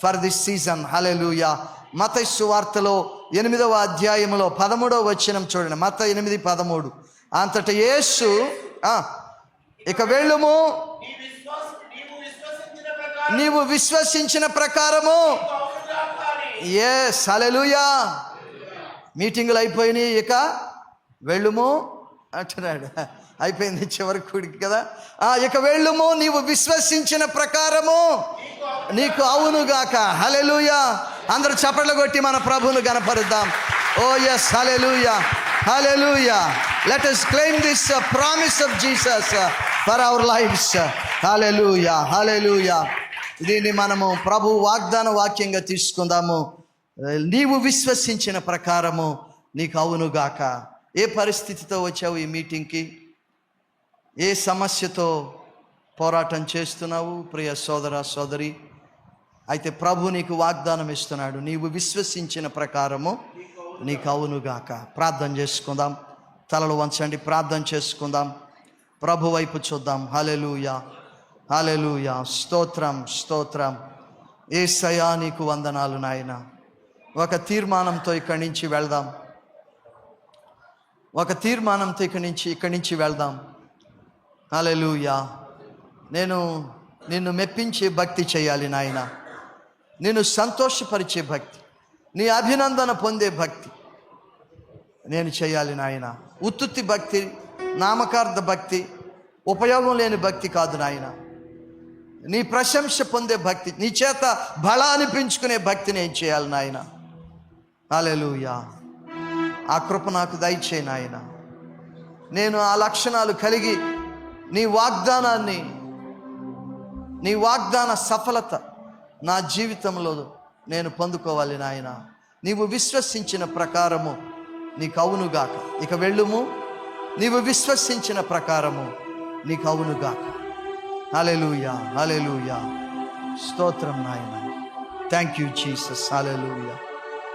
for this season. Hallelujah. మత్తయి సువార్తలో 8వ అధ్యాయములో 13వ వచనం చూడండి. మత్తయి 8:13. అంతటా యేసు ఇక వెళ్ళుము, నీవు విశ్వసించిన ప్రకారము. yes, హల్లెలూయా. మీటింగులు అయిపోయినాయి, ఇక వెళ్ళుము అంటున్నాడు. అయిపోయింది చివరికి కదా. ఇక వెళ్ళుము, నీవు విశ్వసించిన ప్రకారము నీకు అవునుగాక. హల్లెలూయా. అందరూ చప్పట్లు కొట్టి మన ప్రభువును గణపరుద్దాం. ఓ ఎస్, హల్లెలూయా, హల్లెలూయా. Let us claim this promise of Jesus for our lives. హల్లెలూయా, హల్లెలూయా. దీన్ని మనము ప్రభు వాగ్దాన వాక్యంగా తీసుకుందాము. నీవు విశ్వసించిన ప్రకారము నీకు అవునుగాక. ఏ పరిస్థితితో వచ్చావు ఈ మీటింగ్కి? ఏ సమస్యతో పోరాటం చేస్తున్నావు ప్రియ సోదర సోదరి? అయితే ప్రభు నీకు వాగ్దానం ఇస్తున్నాడు, నీవు విశ్వసించిన ప్రకారము నీకు అవునుగాక. ప్రార్థన చేసుకుందాం. తలలు వంచండి, ప్రార్థన చేసుకుందాం. ప్రభు వైపు చూద్దాం. హల్లెలూయా, హల్లెలూయా. స్తోత్రం, స్తోత్రం. యేసయ్యా నీకు వందనాలు నాయన. ఒక తీర్మానంతో ఇక్కడి నుంచి వెళ్దాం. ఒక తీర్మానంతో ఇక్కడి నుంచి వెళ్దాం. హల్లెలూయా. నేను నిన్ను మెప్పించే భక్తి చేయాలి నాయన, నిన్ను సంతోషపరిచే భక్తి, నీ అభినందన పొందే భక్తి నేను చేయాలి నాయన. ఉత్తుత్తి భక్తి, నామకార్థ భక్తి, ఉపయోగం లేని భక్తి కాదు నాయన. నీ ప్రశంస పొందే భక్తి, నీ చేత బల అనిపించుకునే భక్తి నేను చేయాలి నాయన. హల్లెలూయా. ఆ కృప నాకు దయచేయి నాయన. నేను ఆ లక్షణాలు కలిగి నీ వాగ్దానాన్ని, నీ వాగ్దాన సఫలత నా జీవితంలో నేను పొందుకోవాలి నాయన. నీవు విశ్వసించిన ప్రకారము నీకు అవునుగాక. ఇక వెళ్ళుము, నీవు విశ్వసించిన ప్రకారము నీకు అవునుగాక. హల్లెలూయా, హల్లెలూయా. స్తోత్రం నాయన. Thank you Jesus. హల్లెలూయా.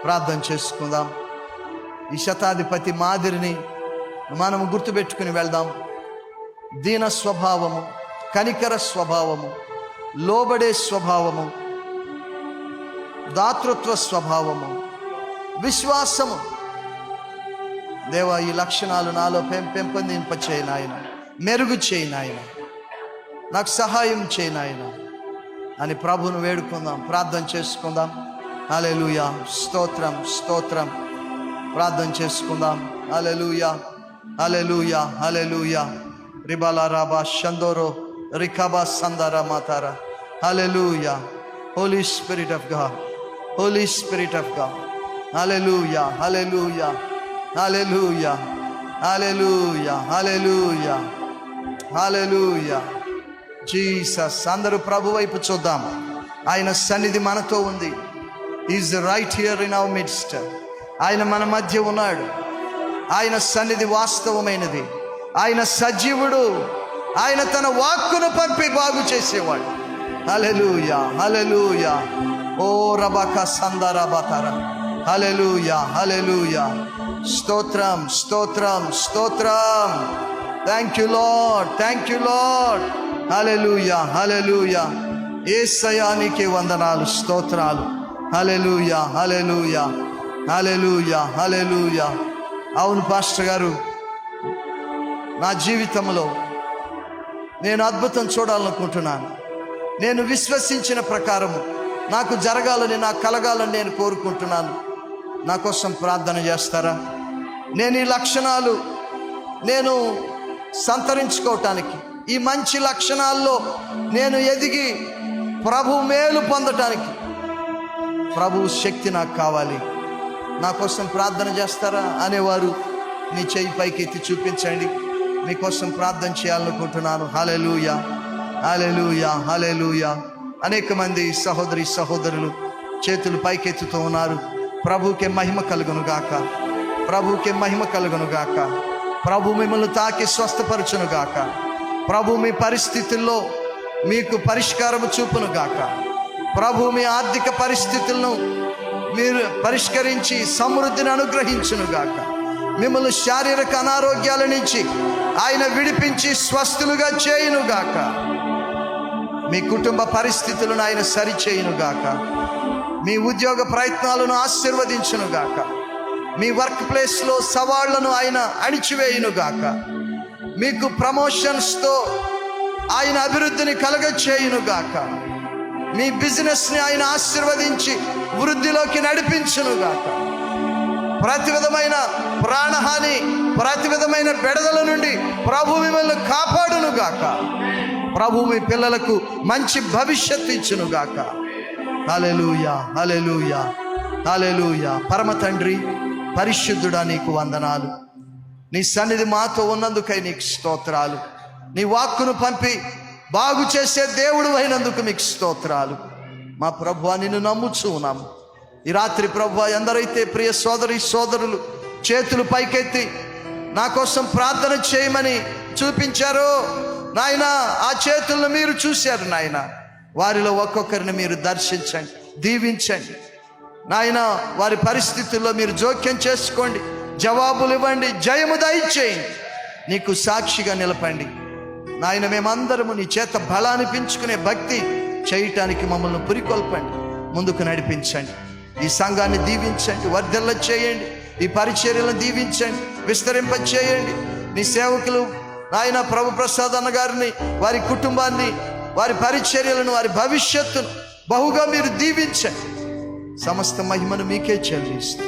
ప్రార్థన చేసుకుందాం. ఈ శతాధిపతి మాదిరిని మనము గుర్తుపెట్టుకుని వెళ్దాం. దీన స్వభావము, కనికర స్వభావము, లోబడే స్వభావము, దాతృత్వ స్వభావము, విశ్వాసము. దేవా, ఈ లక్షణాలు నాలో పెంపొందింప చేయి నాయన, మెరుగు చేయి నాయన, నాకు సహాయం చేయి నాయన అని ప్రభువును వేడుకుందాం, ప్రార్థన చేసుకుందాం. హల్లెలూయా, స్తోత్రం స్తోత్రం. ప్రార్థన చేసుకుందాం. హల్లెలూయా హల్లెలూయా హల్లెలూయా. రిబాలా రాబా షందోరో రికాబా సందారా మాతారా. హల్లెలూయా. Holy Spirit of God, Holy Spirit of God. హల్లెలూయా హల్లెలూయా హల్లెలూయా హల్లెలూయా హల్లెలూయా హల్లెలూయా. జీసస్. అందరూ ప్రభు వైపు చూద్దాం. ఆయన సన్నిధి మనతో ఉంది. Is right here in our midst. ఆయన మన మధ్య ఉన్నాడు. ఆయన సన్నిధి వాస్తవమైనది. ఆయన సజీవుడు. ఆయన తన వాక్కును పంపి బాగు చేసేవాడు. హల్లెలూయా హల్లెలూయా. ఓ రబక సందరబతర. హల్లెలూయా హల్లెలూయా. స్తోత్రం స్తోత్రం స్తోత్రం. Thank you Lord, thank you Lord. హల్లెలూయా హల్లెలూయా. యేసయ్యా నీకే వందనాలు, స్తోత్రాలు. హల్లెలూయా హల్లెలూయా హల్లెలూయా హల్లెలూయా. అవును పాస్టర్ గారు, నా జీవితంలో నేను అద్భుతం చూడాలనుకుంటున్నాను. నేను విశ్వసించిన ప్రకారము నాకు జరగాలని, నాకు కలగాలని నేను కోరుకుంటున్నాను. నా కోసం ప్రార్థన చేస్తారా? నేను ఈ లక్షణాలు నేను సంతరించుకోవటానికి, ఈ మంచి లక్షణాల్లో నేను ఎదిగి ప్రభు మేలు పొందటానికి ప్రభు శక్తి నాకు కావాలి. నా కోసం ప్రార్థన చేస్తారా అనేవారు మీ చెయ్యి పైకి ఎత్తి చూపించండి. మీకోసం ప్రార్థన చేయాలనుకుంటున్నాను. హల్లెలూయా హల్లెలూయా హల్లెలూయా. అనేక మంది సహోదరి సహోదరులు చేతులు పైకెత్తుతూ ఉన్నారు. ప్రభువుకే మహిమ కలుగును గాక, ప్రభువుకే మహిమ కలుగును గాక. ప్రభు మిమ్మల్ని తాకి స్వస్థపరచును గాక. ప్రభు మీ పరిస్థితుల్లో మీకు పరిష్కారము చూపును గాక. ప్రభు మీ ఆర్థిక పరిస్థితులను మీరు పరిష్కరించి సమృద్ధిని అనుగ్రహించును గాక. మిమ్మల్ని శారీరక అనారోగ్యాల నుంచి ఆయన విడిపించి స్వస్థులుగా చేయును గాక. మీ కుటుంబ పరిస్థితులను ఆయన సరిచేయును గాక. మీ ఉద్యోగ ప్రయత్నాలను ఆశీర్వదించును గాక. మీ వర్క్ ప్లేస్లో సవాళ్లను ఆయన అణిచివేయును గాక. మీకు ప్రమోషన్స్తో ఆయన అభివృద్ధిని కలగచేయును గాక. మీ బిజినెస్ని ఆయన ఆశీర్వదించి వృద్ధిలోకి నడిపించును గాక. ప్రతి విధమైన ప్రాణహాని, ప్రతి విధమైన బెడదల నుండి ప్రభు మిమ్మల్ని కాపాడును గాక. ప్రభు మీ పిల్లలకు మంచి భవిష్యత్తు ఇచ్చును గాక. హల్లెలూయా హల్లెలూయా హల్లెలూయా. పరమ తండ్రి, పరిశుద్ధుడా, నీకు వందనాలు. నీ సన్నిధి మాతో ఉన్నందుకై నీకు స్తోత్రాలు. నీ వాక్కును పంపి బాగు చేసే దేవుడు అయినందుకు మీకు స్తోత్రాలు. మా ప్రభువా, నిన్ను నమ్ముచూ ఉన్నాము. ఈ రాత్రి ప్రభువా, ఎందరైతే ప్రియ సోదరి సోదరులు చేతులు పైకెత్తి నా కోసం ప్రార్థన చేయమని చూపించారో నాయన, ఆ చేతులను మీరు చూశారు నాయన. వారిలో ఒక్కొక్కరిని మీరు దర్శించండి, దీవించండి నాయన. వారి పరిస్థితుల్లో మీరు జోక్యం చేసుకోండి, జవాబులు ఇవ్వండి, జయము దయచేయండి. నీకు సాక్షిగా నిలపండి నాయన. మేమందరము నీ చేత బలాన్ని పెంచుకునే భక్తి చేయటానికి మమ్మల్ని పురికొల్పండి, ముందుకు నడిపించండి. ఈ సంఘాన్ని దీవించండి, వర్ధిల్ల చేయండి. ఈ పరిచర్యలను దీవించండి, విస్తరింప చేయండి. నీ సేవకులు నాయన ప్రభు ప్రసాద్ అన్న గారిని, వారి కుటుంబాన్ని, వారి పరిచర్యలను, వారి భవిష్యత్తును బహుగా మీరు దీవించండి. సమస్త మహిమను మీకే చెల్లిస్తూ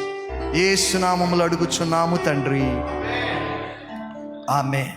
యేసు నామములో అడుగుచున్నాము తండ్రి, ఆమేన్.